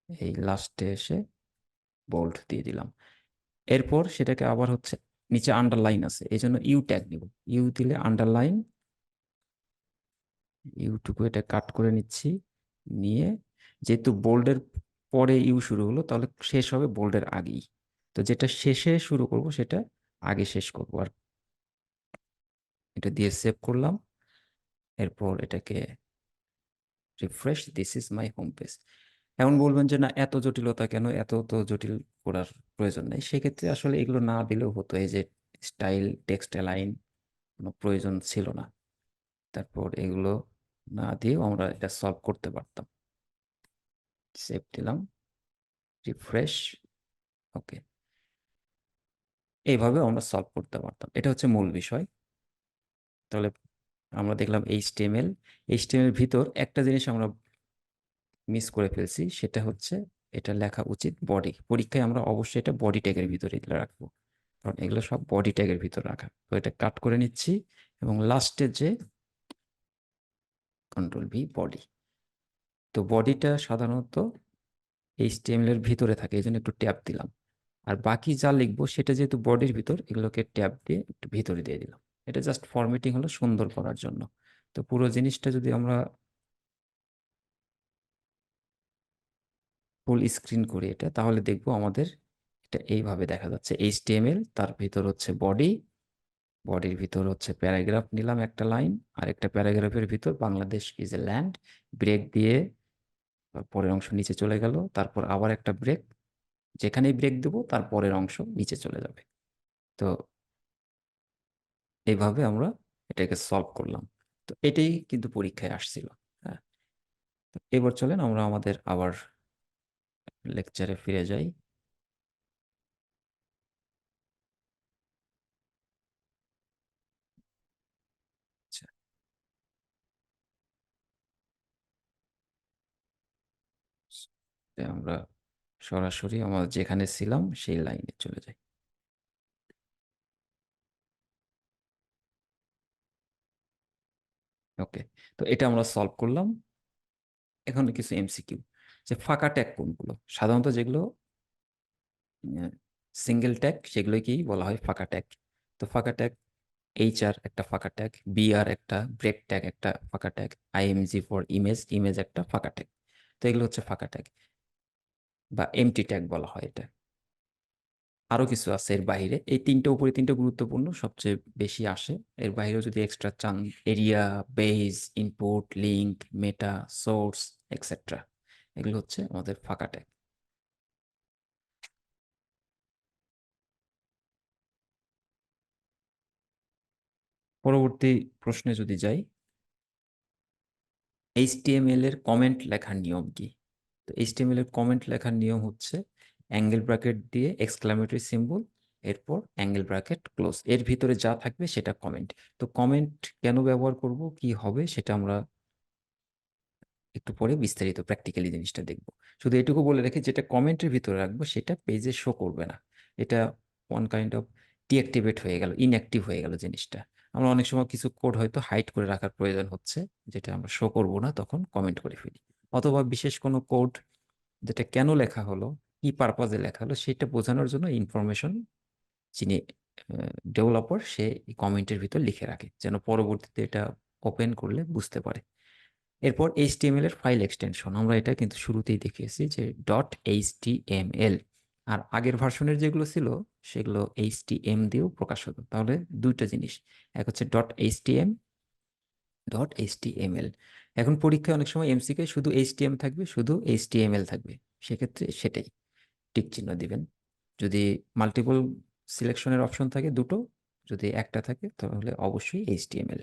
এই লাস্টে এসে বোল্ড দিয়ে দিলাম। এরপর সেটাকে আবার হচ্ছে, নিচে আন্ডারলাইন আছে, এই জন্য ইউ ট্যাগ নিব, ইউ দিলে আন্ডারলাইন, ইউটুকু এটা কাট করে নিচ্ছি, নিয়ে যেহেতু বোল্ডের পরে ইউ শুরু হলো, তাহলে শেষ হবে বোল্ডের আগেই। তো যেটা শেষে শুরু করব সেটা আগে শেষ করব, আর এটা দিয়ে সেভ করলাম। এরপর এটাকে refresh, this is my home page. এখন বলবেন যে না, এত জটিলতা কেন, এত তো জটিল করার প্রয়োজন নেই। সেক্ষেত্রে আসলে এগুলো না দিলেও হতো, এই যে স্টাইল টেক্সট অ্যালাইন, কোনো প্রয়োজন ছিল না। তারপর এগুলো না দিয়েও আমরা এটা সলভ করতে পারতাম। সেভ দিলাম, রিফ্রেশ, ওকে। এইভাবে আমরা সলভ করতে পারতাম, এটা হচ্ছে মূল বিষয়। তাহলে আমরা দেখলাম এইচটিএমএল, এইচটিএমএল ভিতর একটা জিনিস আমরা মিস করে ফেলছি, সেটা হচ্ছে এটা লেখা উচিত বডি। পরীক্ষায় আমরা অবশ্যই এটা বডি ট্যাগের ভিতরে এগুলো রাখবো, কারণ এগুলো সব বডি ট্যাগের ভিতর রাখা। তো এটা কাট করে নিচ্ছি, এবং লাস্টে যে কন্ট্রোল ভি বডি, তো বডিটা সাধারণত এইচটিএমএল এর ভিতরে থাকে, এই জন্য একটু ট্যাব দিলাম। আর বাকি যা লিখবো সেটা যেহেতু বডির ভিতর, এগুলোকে ট্যাব দিয়ে একটু ভিতরে দিয়ে দিলাম। এটা জাস্ট ফরম্যাটিং হলো সুন্দর করার জন্য। তো পুরো জিনিসটা যদি আমরা ফুল স্ক্রিন করি এটা, তাহলে দেখবো আমাদের এটা এইভাবে দেখা যাচ্ছে, এইচটিএমএল, তার ভিতর হচ্ছে বডি, বডির ভিতর হচ্ছে প্যারাগ্রাফ নিলাম একটা লাইন, আর একটা প্যারাগ্রাফের ভিতর Bangladesh is a land, break দিয়ে পরের অংশ নিচে চলে গেল, তারপর আবার একটা ব্রেক, যেখানেই ব্রেক দেবো তার পরের অংশ নিচে চলে যাবে। তো এইভাবে আমরা এটাকে সলভ করলাম। তো এটাই কিন্তু পরীক্ষায় আসছিল। হ্যাঁ, তো এবার চলেন আমরা আমাদের আবার লেকচারে ফিরে যাই। আচ্ছা, আমরা সরাসরি আমরা যেখানে ছিলাম সেই লাইনে চলে যাই। ওকে, তো এটা আমরা সলভ করলাম। এখন কিছু এমসিকিউ, যে ফাঁকা ট্যাগ কোনগুলো, সাধারণত যেগুলো সিঙ্গেল ট্যাগ সেগুলোকেই বলা হয় ফাঁকা ট্যাগ। তো ফাঁকা ট্যাগ, এইচআর একটা ফাঁকা ট্যাগ, বিআর একটা, ব্রেক ট্যাগ একটা ফাঁকা tag, IMG for image, image একটা ফাঁকা ট্যাগ। তো এগুলো হচ্ছে ফাঁকা ট্যাগ, বা এমটি ট্যাগ বলা হয় এটা। আরো কিছু আছে এর বাইরে, এই তিনটা উপরে তিনটা গুরুত্বপূর্ণ সবচেয়ে বেশি আসে। এর বাইরেও যদি এক্সট্রা চান, এরিয়া, বেস, ইনপুট, লিঙ্ক, মেটা, সোর্স, এক্সেট্রা, এগুলো হচ্ছে আমাদের ফাঁকা ট্যাগ। পরবর্তী প্রশ্নে যদি যাই, এইচটিএমএল এর কমেন্ট লেখার নিয়ম কি? তো এইচটিএমএল এর কমেন্ট লেখার নিয়ম হচ্ছে অ্যাঙ্গেল ব্র্যাকেট দিয়ে এক্সক্লামেটরি সিম্বল, এরপর অ্যাঙ্গেল ব্র্যাকেট ক্লোজ, এর ভিতরে যা থাকবে সেটা কমেন্ট। তো কমেন্ট কেন ব্যবহার করব, কি হবে, সেটা আমরা একটু পরে বিস্তারিত প্র্যাকটিক্যালি জিনিসটা দেখব। শুধু এটুকু বলে রেখে, যেটা কমেন্টের ভিতরে রাখবো সেটা পেজে শো করবে না। এটা ওয়ান কাইন্ড অফ ডিঅ্যাক্টিভেট হয়ে গেল, ইনঅ্যাক্টিভ হয়ে গেল জিনিসটা। আমরা অনেক সময় কিছু কোড হয়তো হাইড করে রাখার প্রয়োজন হচ্ছে, যেটা আমরা শো করব না, তখন কমেন্ট করে ফেলি। অথবা বিশেষ কোনো কোড যেটা কেন লেখা হলো, কি পারপাজে লেখা হলো, সেটা বোঝানোর জন্য ইনফরমেশন যিনি ডেভেলপার সে কমেন্টের ভিতর লিখে রাখে, যেন পরবর্তীতে এটা ওপেন করলে বুঝতে পারে। এরপর এইচটিএমএল এর ফাইল এক্সটেনশন, আমরা এটা কিন্তু শুরুতেই দেখিয়েছি যে ডট এইচটিএমএল, আর আগের ভার্সনের যেগুলো ছিল সেগুলো এইচটিএম দিয়েও প্রকাশ হতো। তাহলে দুইটা জিনিস, এক হচ্ছে ডট এইচটিএম, ডট এইচটিএমএল। এখন পরীক্ষায় অনেক সময় এমসিকে শুধু এইচটিএম থাকবে, শুধু এইচটিএমএল থাকবে, সেক্ষেত্রে সেটাই টিক চিহ্ন দিবেন। যদি মাল্টিপল সিলেকশনের অপশন থাকে দুটো, যদি একটা থাকে তাহলে অবশ্যই এইচটিএমএল।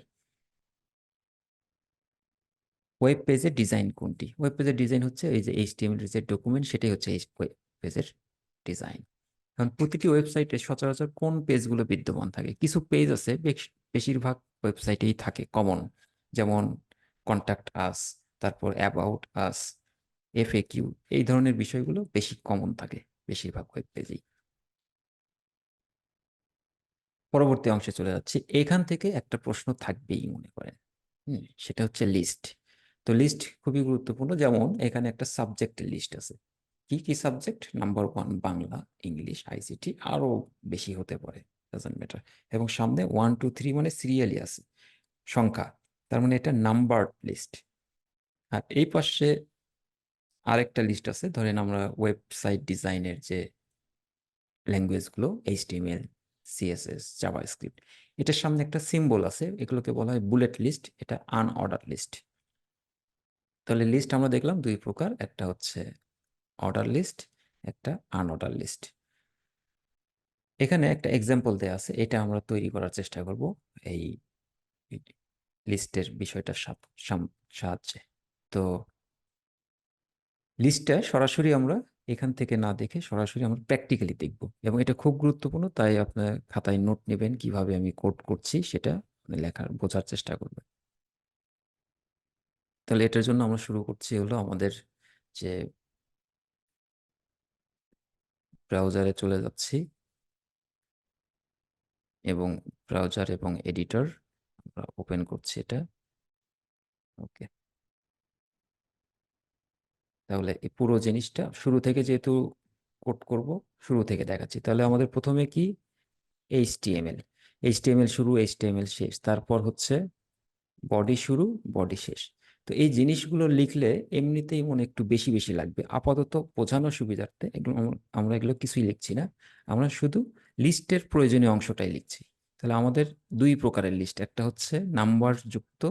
ওয়েব পেজের ডিজাইন কোনটি? ওয়েব পেজের ডিজাইন হচ্ছে এই যে এইচটিএমএল এর যে ডকুমেন্ট, সেটাই হচ্ছে এই ওয়েব পেজের ডিজাইন। এখন প্রতিটি ওয়েবসাইটে সচরাচর কোন পেজগুলো বিদ্যমান থাকে? কিছু পেজ আছে বেশিরভাগ ওয়েবসাইটেই থাকে কমন, যেমন কন্ট্যাক্ট আস, তারপর অ্যাবাউট আস, এফএকিউ, এই ধরনের বিষয়গুলো বেশি কমন থাকে বেশিরভাগ ওয়েব পেজেই। পরবর্তী অংশে চলে যাচ্ছি, এখান থেকে একটা প্রশ্ন থাকবেই মনে করেন। সেটা হচ্ছে লিস্ট। তো লিস্ট খুবই গুরুত্বপূর্ণ। যেমন এখানে একটা সাবজেক্টের লিস্ট আছে, কি কি subject? Number one Bangla, English, ICT, আরো বেশি হতে পারে, ডাজন্ট ম্যাটার। এবং সামনে ওয়ান টু থ্রি মানে সিরিয়ালি আছে, সংখ্যা, তার মানে এটা নাম্বার লিস্ট। আর এই পাশে আরেকটা লিস্ট আছে, ধরেন আমরা ওয়েবসাইট ডিজাইনের যে ল্যাঙ্গুয়েজগুলো, এইচটিএমএল, সিএসএস, জাভাস্ক্রিপ্ট, এটার সামনে একটা সিম্বল আছে, এগুলোকে বলা হয় বুলেট লিস্ট, এটা আনঅর্ডার লিস্ট। তাহলে লিস্ট আমরা দেখলাম দুই প্রকার, একটা হচ্ছে অর্ডার লিস্ট, একটা আনঅর্ডার লিস্ট। এখানে একটা এক্সাম্পল দেওয়া আছে, এটা আমরা তৈরি করার চেষ্টা করব এই লিস্টের বিষয়টার সাহায্যে। তো লিস্টটা সরাসরি আমরা এখান থেকে না দেখে সরাসরি আমরা প্র্যাকটিক্যালি দেখব, এবং এটা খুব গুরুত্বপূর্ণ, তাই আপনার খাতায় নোট নেবেন, কিভাবে আমি কোড করছি সেটা লেখার বোঝার চেষ্টা করবেন। তাহলে এটার জন্য আমরা শুরু করছি হলো আমাদের যে ব্রাউজারে চলে যাচ্ছি, এবং ব্রাউজার এবং এডিটর আমরা ওপেন করছি এটা। ওকে, তাহলে এই পুরো জিনিসটা শুরু থেকে যেহেতু কোড করব, শুরু থেকে দেখাচ্ছি। তাহলে আমাদের প্রথমে কি? এইচটিএমএল। এইচটিএমএল শুরু, এইচটিএমএল শেষ, তারপর হচ্ছে বডি শুরু, বডি শেষ। তো এই জিনিসগুলো লিখলে এমনিতেই মনে একটু বেশি বেশি লাগবে, আপাতত বোঝানোর সুবিধার্থে এগুলো আমরা এগুলো কিছুই লিখছি না, আমরা শুধু লিস্টের প্রয়োজনীয় অংশটাই লিখছি। তাহলে আমাদের দুই প্রকারের লিস্ট, একটা হচ্ছে নাম্বার যুক্ত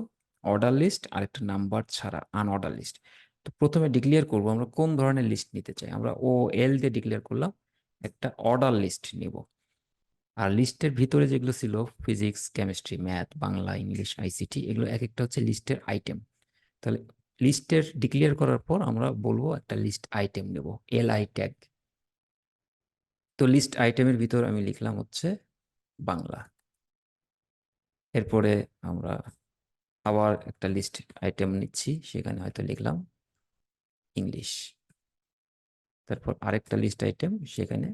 অর্ডার লিস্ট, আর একটা নাম্বার ছাড়া আনঅর্ডার লিস্ট। তো প্রথমে ডিক্লেয়ার করব আমরা কোন ধরনের লিস্ট নিতে চাই। আমরা ও এল দিয়ে ডিক্লেয়ার করলাম একটা অর্ডার লিস্ট নিব। আর লিস্টের ভিতরে যেগুলো ছিল physics, chemistry, math, Bangla, English, ICT, এগুলো এক একটা হচ্ছে লিস্টের আইটেম। তাহলে লিস্টের ডিক্লেয়ার করার পর আমরা বলবো একটা লিস্ট আইটেম নেব, এলআই ট্যাগ। তো লিস্ট আইটেমের ভিতর আমি লিখলাম হচ্ছে বাংলা। এরপরে আমরা আবার একটা লিস্ট আইটেম নিচ্ছি, সেখানে হয়তো লিখলাম ইংলিশ। তারপর আরেকটা লিস্ট আইটেম, সেখানে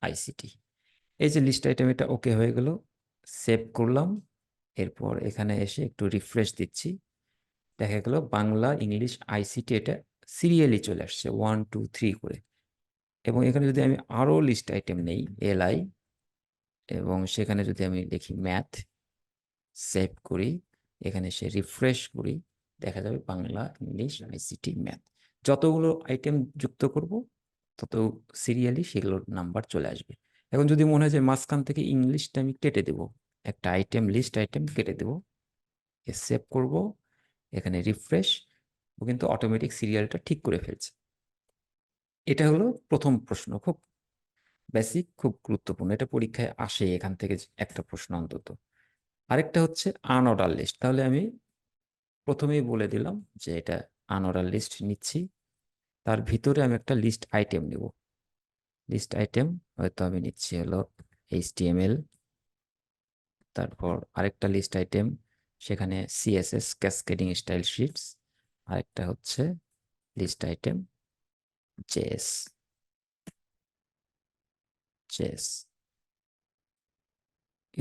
আইসিটি। এই যে লিস্ট আইটেম, এটা ওকে হয়ে গেল, সেভ করলাম। এরপর এখানে এসে একটু রিফ্রেশ দিচ্ছি, দেখা গেল বাংলা, ইংলিশ, আইসিটি এটা সিরিয়ালি চলে আসছে ওয়ান টু থ্রি করে। এবং এখানে যদি আমি আরো লিস্ট আইটেম নেই, এলআই, এবং সেখানে যদি আমি লিখি ম্যাথ, সেভ করি, এখানে এসে রিফ্রেশ করি, দেখা যাবে বাংলা, ইংলিশ, আইসিটি, ম্যাথ, যতগুলো আইটেম যুক্ত করব তত সিরিয়ালি সেগুলোর নাম্বার চলে আসবে। এখন যদি মনে হয় যে মাঝখান থেকে ইংলিশটা আমি কেটে দেব, একটা আইটেম লিস্ট আইটেম কেটে দেব, সেভ করব, এখানে রিফ্রেশ, ও কিন্তু অটোমেটিক সিরিয়ালটা ঠিক করে ফেলছে। এটা হলো প্রথম প্রশ্ন, খুব বেসিক, খুব গুরুত্বপূর্ণ, এটা পরীক্ষায় আসে এখান থেকে একটা প্রশ্ন অন্তত। আরেকটা হচ্ছে আনঅর্ডার লিস্ট। তাহলে আমি প্রথমেই বলে দিলাম যে এটা আনঅর্ডার লিস্ট নিচ্ছি, তার ভিতরে আমি একটা লিস্ট আইটেম নেব। লিস্ট আইটেম হয়তো আমি নিচ্ছি হলো HTML, তারপর আরেকটা লিস্ট আইটেম, সেখানে CSS ক্যাসকেডিং স্টাইল শিটস, আরেকটা হচ্ছে লিস্ট আইটেম জেএস। জেএস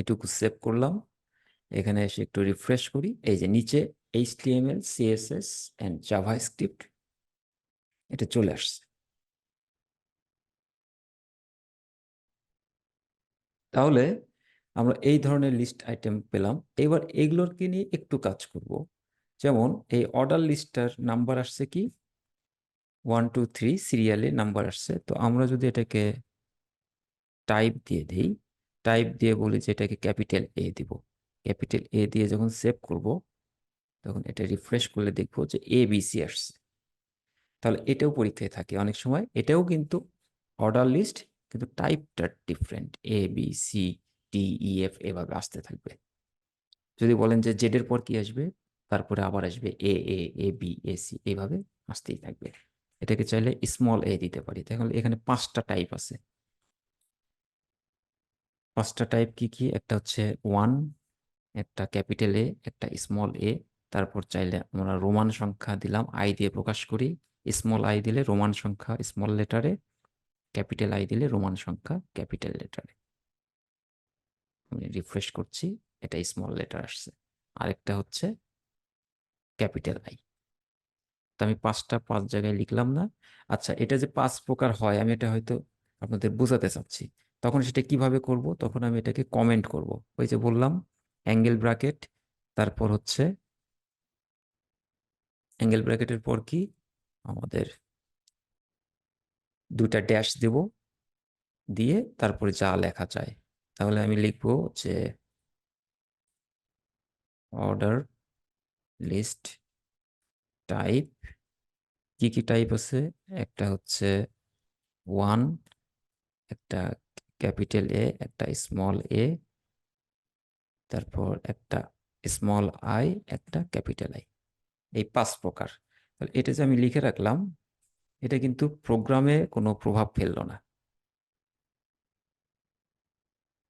এটুকু সেভ করলাম। এখানে এসে একটু রিফ্রেশ করি, এই যে নিচে HTML CSS অ্যান্ড জাভাস্ক্রিপ্ট এটা চলে আসছে। তাহলে আমরা এই ধরনের লিস্ট আইটেম পেলাম। এবার এগুলোকে নিয়ে একটু কাজ করব। যেমন এই অর্ডার লিস্টটার নাম্বার আসছে কি 1 2 3 সিরিয়ালে নাম্বার আসছে। তো আমরা যদি এটাকে টাইপ দিয়ে দিই, টাইপ দিয়ে বলি যে এটাকে ক্যাপিটাল A দিব, ক্যাপিটাল A দিয়ে যখন সেভ করব তখন এটা রিফ্রেশ করলে দেখবো যে ABC আসছে। তাহলে এটাও পরীক্ষায় থাকে অনেক সময়, এটাও কিন্তু অর্ডার লিস্ট, কিন্তু টাইপটা ডিফারেন্ট, ABCDEF এভাবে আসতে থাকবে। যদি বলেন যে জেড এর পর কি আসবে, তারপরে আবার আসবে AB AC এইভাবে আসতেই থাকবে। এটাকে চাইলে স্মল এ দিতে পারি। তাহলে এখানে 5টা টাইপ আছে। 5টা টাইপ কি কি? একটা হচ্ছে 1, একটা ক্যাপিটাল এ, একটা স্মল এ, তারপর চাইলে আমরা রোমান সংখ্যা দিলাম, আই দিয়ে প্রকাশ করি, স্মল আই দিলে রোমান সংখ্যা স্মল লেটারে, ক্যাপিটাল আই দিলে রোমান সংখ্যা ক্যাপিটাল লেটারে। আমি রিফ্রেশ করছি, এটা স্মল লেটার আসছে। আরেকটা হচ্ছে ক্যাপিটাল আই। তো আমি 5 জায়গায় লিখলাম না? আচ্ছা, এটা যে 5 প্রকার হয় আমি এটা হয়তো আপনাদের বোঝাতে চাচ্ছি। তখন সেটা কিভাবে করব? তখন আমি এটাকে কমেন্ট করব। ওই যে বললাম অ্যাঙ্গেল ব্র্যাকেট, তারপর হচ্ছে অ্যাঙ্গেল ব্র্যাকেটের পর কি আমাদের 2টা ড্যাশ দেব, দিয়ে তারপরে যা লেখা চায়। তাহলে আমি লিখব যে অর্ডার লিস্ট টাইপ, কি কি টাইপ আছে? একটা হচ্ছে 1, একটা ক্যাপিটাল এ, একটা স্মল এ, তারপর একটা স্মল আই, একটা ক্যাপিটাল আই। এই 5 প্রকার। তাহলে এটা যে আমি লিখে রাখলাম, এটা কিন্তু প্রোগ্রামে কোনো প্রভাব ফেললো না।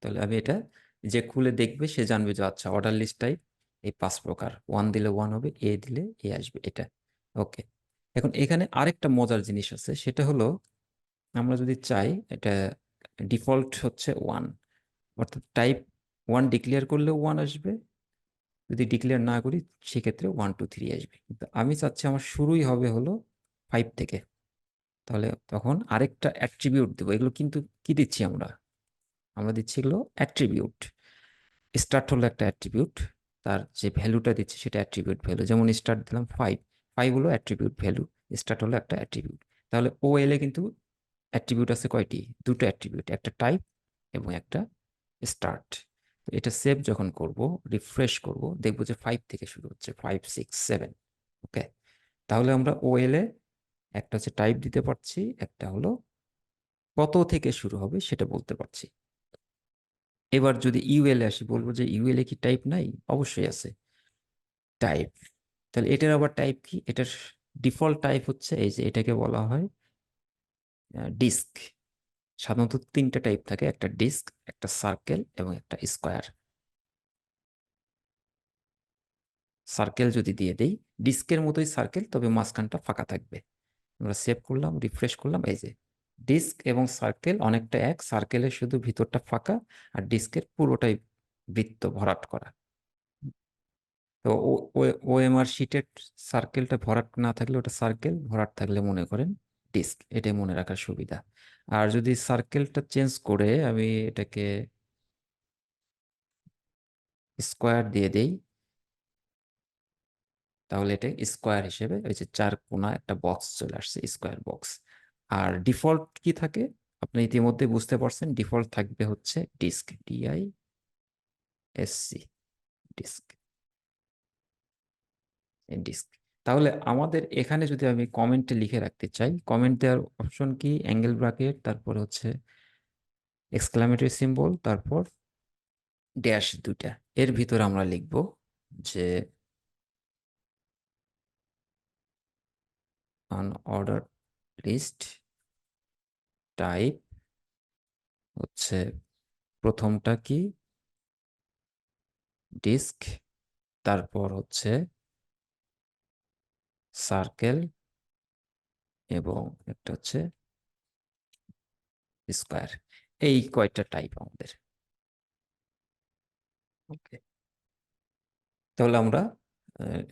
তাহলে আমি এটা যে খুলে দেখবে সে জানবে যে আচ্ছা অর্ডার লিস্ট টাইপ এই 5 প্রকার, 1 দিলে 1 হবে, এ দিলে এ আসবে, এটা ওকে। এখন এখানে আরেকটা মজার জিনিস আছে, সেটা হলো আমরা যদি চাই এটা ডিফল্ট হচ্ছে 1, অর্থাৎ টাইপ 1 ডিক্লেয়ার করলেও 1 আসবে, যদি ডিক্লেয়ার না করি সেক্ষেত্রে 1 2 3 আসবে। কিন্তু আমি চাচ্ছি আমার শুরুই হবে হলো 5 থেকে। তাহলে তখন আরেকটা অ্যাট্রিবিউট দেবো। এগুলো কিন্তু কি দিচ্ছি আমরা? আমরা দিচ্ছি এগুলো অ্যাট্রিবিউট। স্টার্ট হলো একটা অ্যাট্রিবিউট, তার যে ভ্যালুটা দিচ্ছি সেটা অ্যাট্রিবিউট ভ্যালু। যেমন স্টার্ট দিলাম 5, 5 হলো অ্যাট্রিবিউট ভ্যালু, স্টার্ট হলো একটা অ্যাট্রিবিউট। তাহলে OL এ কিন্তু অ্যাট্রিবিউট আছে কয়টি? 2টো অ্যাট্রিবিউট, একটা টাইপ এবং একটা স্টার্ট। এটা সেভ যখন করব, রিফ্রেশ করব, দেখবো যে 5 থেকে শুরু হচ্ছে, 5 6 7। ওকে, তাহলে আমরা OL এ একটা হচ্ছে টাইপ দিতে পারছি, একটা হলো কত থেকে শুরু হবে সেটা বলতে পারছি। এবার যদি ইউএল এ আসি, বলবো যে ইউএল এ কি টাইপ নাই? অবশ্যই আছে টাইপ। তাহলে এটার আবার টাইপ কি? এটার ডিফল্ট টাইপ হচ্ছে এই যে এটাকে বলা হয় ডিস্ক। সাধারণত 3টা টাইপ থাকে, একটা ডিস্ক, একটা সার্কেল এবং একটা স্কোয়ার। সার্কেল যদি দিয়ে দেই, ডিস্কের মতোই সার্কেল, তবে মাঝখানটা ফাঁকা থাকবে। আমরা সেভ করলাম, রিফ্রেশ করলাম, এই যে ডিস্ক এবং সার্কেল অনেকটা এক, সার্কেলের শুধু ভিতরটা ফাঁকা আর ডিস্কের পুরোটাই বৃত্ত ভরাট করা। তো OMR শিটের সার্কেলটা ভরাট না থাকলে ওটা সার্কেল, ভরাট থাকলে মনে করেন ডিস্ক। এটাই মনে রাখার সুবিধা। আর যদি সার্কেলটা চেঞ্জ করে আমি এটাকে স্কোয়ার দিয়ে দেই, তাহলে এটা স্কোয়ার হিসেবে ওই যে 4 কোণা একটা বক্স চলে আসছে, স্কোয়ার বক্স। আর ডিফল্ট কি থাকে? আপনি ইতিমধ্যে বুঝতে পারছেন ডিফল্ট থাকবে হচ্ছে ডিস্ক, DISC, ডিস্ক, ডিস্ক। তাহলে আমাদের এখানে যদি আমি কমেন্টে লিখে রাখতে চাই, কমেন্ট দেওয়ার অপশন কি, অ্যাঙ্গেল ব্র্যাকেট, তারপর হচ্ছে এক্সক্লামেটরি সিম্বল, তারপর ড্যাশ দুটা, এর ভিতরে আমরা লিখব যে আনঅর্ডার লিস্ট টাইপ হচ্ছে প্রথমটা কি ডিস্ক, তারপর হচ্ছে সার্কেল, এবং একটা হচ্ছে স্কোয়ার। এই কয়টা টাইপ আমাদের। ওকে, তাহলে আহ,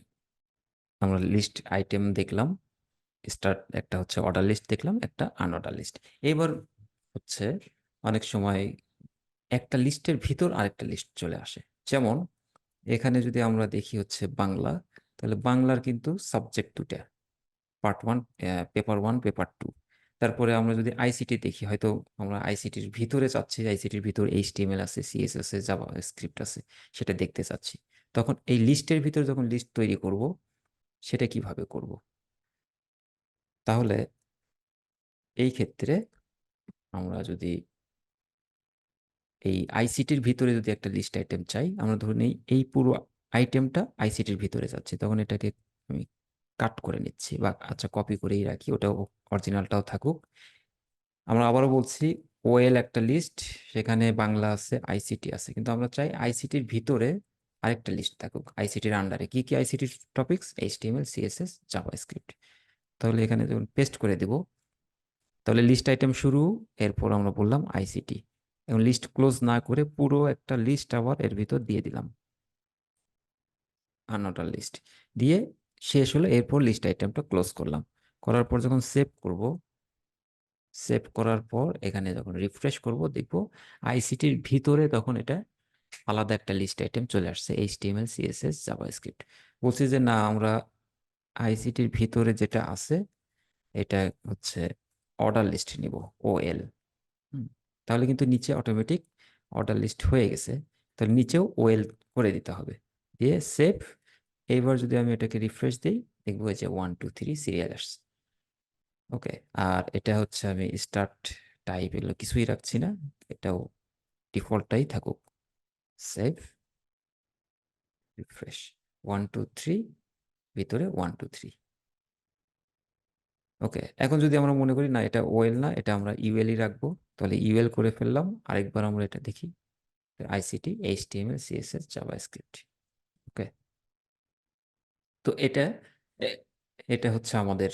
আমরা লিস্ট আইটেম দেখলাম, স্টার্ট একটা হচ্ছে অর্ডার লিস্ট দেখলাম, একটা আনঅর্ডার লিস্ট। এবার হচ্ছে অনেক সময় একটা লিস্টের ভিতর আরেকটা লিস্ট চলে আসে। যেমন এখানে যদি আমরা দেখি হচ্ছে বাংলা, তাহলে বাংলার কিন্তু সাবজেক্ট দুটা, part one, paper one, paper two. তারপরে আমরা যদি আইসিটি দেখি, হয়তো আমরা আইসিটির ভিতরে চাচ্ছি, আইসিটির ভিতর এইচটিএমএল আছে, সিএসএস আছে, জাভা স্ক্রিপ্ট আছে, সেটা দেখতে চাচ্ছি। তখন এই লিস্টের ভিতরে যখন লিস্ট তৈরি করব, সেটা কিভাবে করব? তাহলে এই ক্ষেত্রে আমরা যদি এই আইসিটির ভিতরে যদি একটা লিস্ট আইটেম চাই, আমরা ধরে নিই এই পুরো আইটেমটা আইসিটির ভিতরে যাচ্ছে, তখন এটাকে আমি কাট করে নিচ্ছি, বা আচ্ছা কপি করেই রাখি, ওটাও অরিজিনালটাও থাকুক। আমরা আবারও বলছি, ওএল একটা লিস্ট, সেখানে বাংলা আছে, আইসিটি আছে, কিন্তু আমরা চাই আইসিটির ভিতরে আরেকটা লিস্ট থাকুক, আইসিটির আন্ডারে কি কি আইসিটির টপিকস, এইচটিএমএল, সিএসএস, জাভাস্ক্রিপ্ট। তাহলে এখানে যখন পেস্ট করে দিব, তাহলে লিস্ট আইটেম শুরু, এরপর আমরা বললাম আইসিটি, এবং লিস্ট ক্লোজ না করে পুরো একটা লিস্ট আবার এর ভিতর দিয়ে দিলাম, আনঅর্ডার লিস্ট দিয়ে শেষ হলো। এরপর লিস্ট আইটেমটা ক্লোজ করলাম, করার পর যখন সেভ করব, সেভ করার পর এখানে যখন রিফ্রেশ করব, দেখব আইসিটির ভিতরে তখন এটা আলাদা একটা লিস্ট আইটেম চলে আসছে, এইচটিএমএল, সিএসএস, জাভাস্ক্রিপ্ট। বলছি যে না, আমরা আইসিটির ভিতরে যেটা আছে এটা হচ্ছে অর্ডার লিস্ট নিব, ওএল। তাহলে কিন্তু নিচে অটোমেটিক অর্ডার লিস্ট হয়ে গেছে, তাহলে নিচেও ওএল করে দিতে হবে, দিয়ে সেভ। এইবার যদি আমি এটাকে রিফ্রেশ দিই, দেখবো যে 1 2 3 সিরিয়াল আসছে। ওকে, আর এটা হচ্ছে আমি স্টার্ট টাইপ এগুলো কিছুই রাখছি না, এটাও ডিফল্টটাই থাকুক। সেভ, রিফ্রেশ, 1 2 3, ভিতরে 1 2 3। ওকে, এখন যদি আমরা মনে করি না এটা ওএল না, এটা আমরা ইউএলই রাখবো, তাহলে ইউএল করে ফেললাম। আরেকবার আমরা এটা দেখি, আইসিটি, এইচটিএমএল, সিএসএস, জাভাস্ক্রিপ্ট। ওকে, তো এ- এটা হচ্ছে আমাদের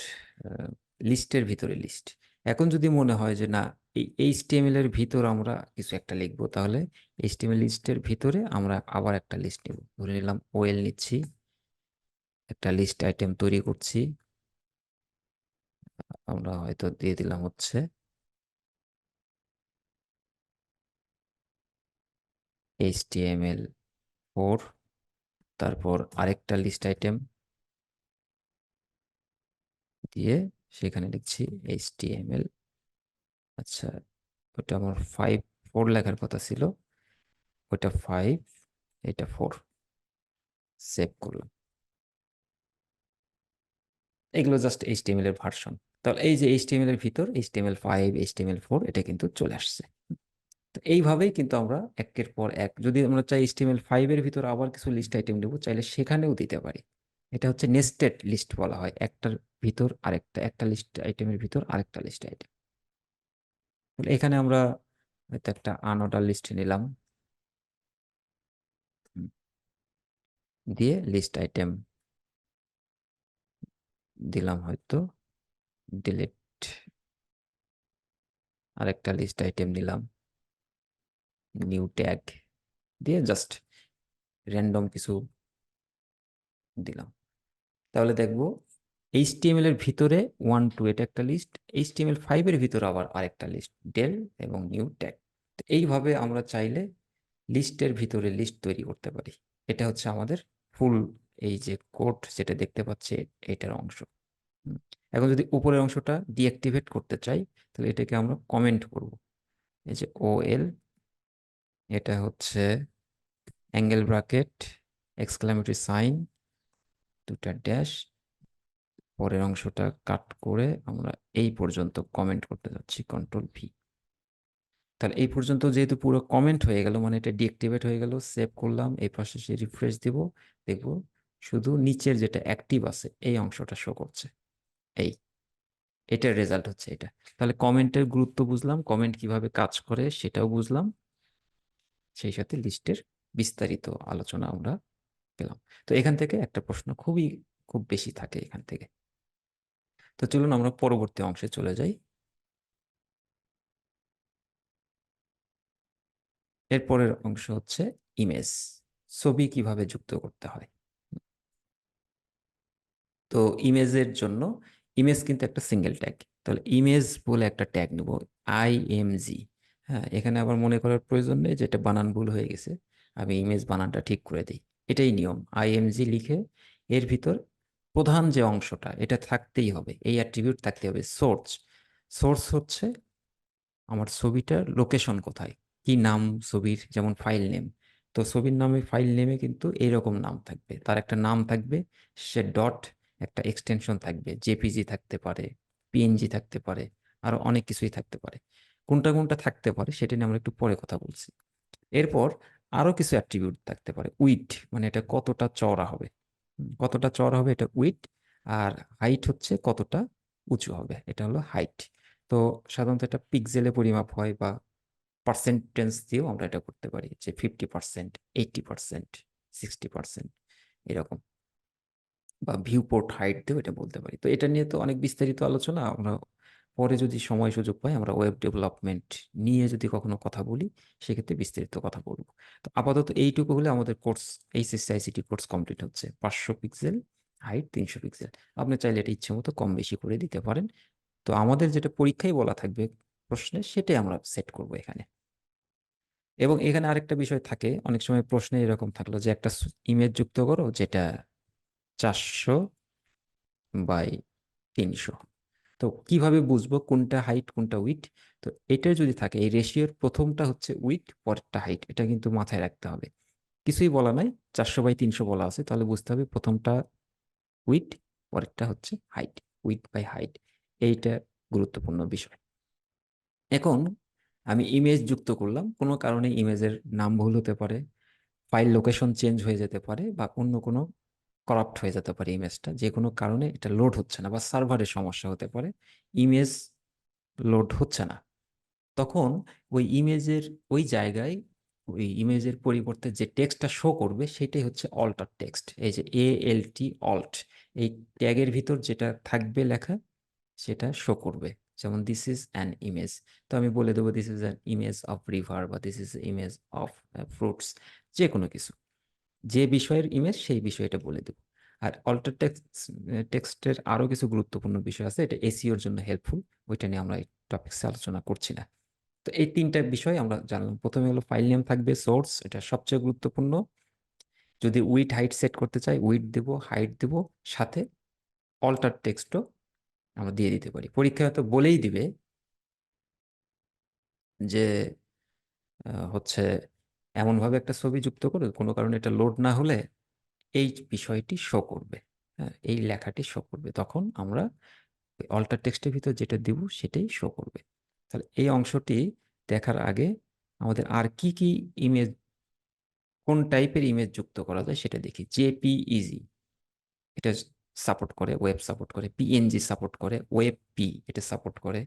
লিস্টের ভিতরে লিস্ট। এখন যদি মনে হয় যে না, এই এইচটিএমএল এর ভিতর আমরা কিছু একটা লিখবো, তাহলে এইচটিএমএল লিস্টের ভিতরে আমরা আবার একটা লিস্ট নিব, ধরে নিলাম ওএল নিচ্ছি, একটা লিস্ট আইটেম তৈরি করছি, আমরা হয়তো দিয়ে দিলাম হচ্ছে HTML4, তারপর আরেকটা লিস্ট আইটেম দিয়ে সেখানে লিখছি HTML। আচ্ছা, ওটা আমার 5 4 লেখার কথা ছিল, ওটা 5, এটা 4। সেভ করলাম। এগুলো জাস্ট HTML এর ভার্সন। তাহলে এই যে HTML এর ভিতর HTML5, HTML4 এটা কিন্তু চলে আসছে। তো এইভাবেই কিন্তু আমরা একের পর এক, যদি আমরা চাই HTML5 এর ভিতর আবার কিছু লিস্ট আইটেম দেবো, চাইলে সেখানেও দিতে পারি। এটা হচ্ছে নেস্টেড লিস্ট বলা হয়, একটার ভিতর আরেকটা, একটা লিস্ট আইটেমের ভিতর আরেকটা লিস্ট আইটেম। তাহলে এখানে আমরা হয়তো একটা আনঅর্ডার লিস্ট নিলাম, দিয়ে লিস্ট আইটেম দিলাম হয়তো ডিলিট, আরেকটা লিস্ট আইটেম দিলাম, নিউ ট্যাগ দিয়ে জাস্ট র্যান্ডম কিছু দিলাম। তাহলে দেখবো HTML এর ভিতরে 1 2 এটা একটা লিস্ট, HTML5 এর ভিতরে আবার আরেকটা লিস্ট, ডেল এবং নিউ ট্যাগ। এইভাবে আমরা চাইলে লিস্টের ভিতরে লিস্ট তৈরি করতে পারি। এটা হচ্ছে আমাদের ফুল এই যে কোড যেটা দেখতে পাচ্ছি, এটার অংশ। এখন যদি উপরের অংশটা ডিঅ্যাক্টিভেট করতে চাই, তাহলে এটাকে আমরা কমেন্ট করব। এই যে OL, এটা হচ্ছে অ্যাঙ্গেল ব্র্যাকেট, এক্সক্লামেটরি সাইন, দুটা ড্যাশ, পরের অংশটা কাট করে আমরা এই পর্যন্ত কমেন্ট করতে যাচ্ছি, কন্ট্রোল V। তাহলে এই পর্যন্ত যেহেতু পুরো কমেন্ট হয়ে গেল, মানে এটা ডিঅ্যাক্টিভেট হয়ে গেল, সেভ করলাম, এই পাশে সে রিফ্রেশ দিব, দেখবো শুধু নিচের যেটা অ্যাক্টিভ আছে এই অংশটা শো করছে। এই এটার রেজাল্ট হচ্ছে এটা। তাহলে কমেন্টের গুরুত্ব বুঝলাম, কমেন্ট কিভাবে কাজ করে সেটাও বুঝলাম, সেই সাথে লিস্টের বিস্তারিত আলোচনা আমরা পেলাম। তো এখান থেকে একটা প্রশ্ন খুব বেশি থাকে এখান থেকে। তো চলুন আমরা পরবর্তী অংশে চলে যাই। এরপরের অংশ হচ্ছে ইমেজ, ছবি কিভাবে যুক্ত করতে হয়। তো ইমেজের জন্য, ইমেজ কিন্তু একটা সিঙ্গেল ট্যাগ, তাহলে ইমেজ বলে একটা ট্যাগ নেব, IMG। হ্যাঁ, এখানে আবার মনে করার প্রয়োজন নেই যে এটা বানান ভুল হয়ে গেছে, আমি ইমেজ বানানটা ঠিক করে দিই, এটাই নিয়ম। IMG লিখে এর ভিতর প্রধান যে অংশটা এটা থাকতেই হবে, এই অ্যাট্রিবিউট থাকতে হবে। সোর্স, সোর্স হচ্ছে আমার ছবিটার লোকেশন কোথায়, কি নাম ছবির, যেমন ফাইল নেম। তো ছবির নামে, ফাইল নেমে কিন্তু এইরকম নাম থাকবে, তার একটা নাম থাকবে, সে ডট, একটা এক্সটেনশন থাকবে, জেপিজি থাকতে পারে, PNG থাকতে পারে, আরো অনেক কিছুই থাকতে পারে। কোনটা কোনটা থাকতে পারে সেটা নিয়ে আমরা একটু পরে কথা বলছি। এরপর আরো কিছু অ্যাট্রিবিউট থাকতে পারে, উইডথ মানে এটা কতটা চওড়া হবে, কতটা চওড়া হবে এটা উইডথ, আর হাইট হচ্ছে কতটা উঁচু হবে, এটা হলো হাইট। তো সাধারণত এটা পিক্সেলে পরিমাপ হয়, বা পার্সেন্টেজ দিয়েও আমরা এটা করতে পারি, যে 50%, 80%, 60%, এরকম, বা ভিউ পোর্ট হাইট দিয়েও এটা বলতে পারি। তো এটা নিয়ে তো অনেক বিস্তারিত আলোচনা, আমরা পরে যদি সময় সুযোগ পাই, আমরা ওয়েব ডেভেলপমেন্ট নিয়ে যদি কখনো কথা বলি, সেক্ষেত্রে বিস্তারিত কথা বলবো। তো আপাতত এইটুকু হলে আমাদের course, HSC ICT course complete হচ্ছে। 500 পিক্সেল হাইট, 300 পিক্সেল, আপনি চাইলে এটা ইচ্ছে মতো কম বেশি করে দিতে পারেন। তো আমাদের যেটা পরীক্ষায় বলা থাকবে প্রশ্নে, সেটাই আমরা সেট করব এখানে। এবং এখানে আরেকটা বিষয় থাকে, অনেক সময় প্রশ্নে এরকম থাকলো যে একটা ইমেজ যুক্ত করো যেটা 400 বাই 300। তো কিভাবে বুঝবো কোনটা হাইট কোনটা উইড? তো এটা যদি থাকে, এই রেশিওর প্রথমটা হচ্ছে উইড, পরেরটা হাইট, এটা কিন্তু মাথায় রাখতে হবে। কিছুই বলা নাই, 400 বাই 300 বলা আছে, তাহলে বুঝতে হবে প্রথমটা উইড, পরেরটা হচ্ছে হাইট, উইড বাই হাইট। এইটা গুরুত্বপূর্ণ বিষয়। এখন আমি ইমেজ যুক্ত করলাম, কোনো কারণে ইমেজের নাম ভুল হতে পারে, ফাইল লোকেশন চেঞ্জ হয়ে যেতে পারে, বা অন্য কোনো করাপ্ট হয়ে যেতে পারে ইমেজটা, যে কোনো কারণে এটা লোড হচ্ছে না, বা সার্ভারের সমস্যা হতে পারে, ইমেজ লোড হচ্ছে না। তখন ওই ইমেজের ওই জায়গায়, ওই ইমেজের পরিবর্তে যে টেক্সটটা শো করবে সেটাই হচ্ছে অল্টার টেক্সট। এই যে ALT, অল্ট, এই ট্যাগের ভিতর যেটা থাকবে লেখা সেটা শো করবে। যেমন দিস ইজ অ্যান ইমেজ, তো আমি বলে দেবো this is an image of river, বা this is image of fruits, যে কোনো কিছু, যে বিষয়ের ইমেজ সেই বিষয়টা বলে দেব। আর অল্টার টেক্সটের আরো কিছু গুরুত্বপূর্ণ বিষয় আছে, এটা এসইওর জন্য হেল্পফুল, ওইটা নিয়ে আমরা এই টপিক্সে আলোচনা করছি না। তো এই তিনটা বিষয় আমরা জানলাম। প্রথমে হলো ফাইল নেম থাকবে, সোর্স, এটা সবচেয়ে গুরুত্বপূর্ণ। যদি উইড হাইট সেট করতে চাই, উইড দেব, হাইট দেব, সাথে অল্টার টেক্সটও আমরা দিয়ে দিতে পারি। পরীক্ষা হয়তো বলেই দিবে যে হচ্ছে এমনভাবে একটা ছবি যুক্ত করে কোনো কারণে এটা লোড না হলে এই বিষয়টি শো করবে, হ্যাঁ, এই লেখাটি শো করবে, তখন আমরা অল্টার টেক্সটের ভিতর যেটা দিব সেটাই শো করবে। তাহলে এই অংশটি দেখার আগে আমাদের আর কি কি ইমেজ, কোন টাইপের ইমেজ যুক্ত করা যায় সেটা দেখি। জেপিইজি এটা সাপোর্ট করে, ওয়েব সাপোর্ট করে, PNG সাপোর্ট করে, ওয়েব পি এটা সাপোর্ট করে,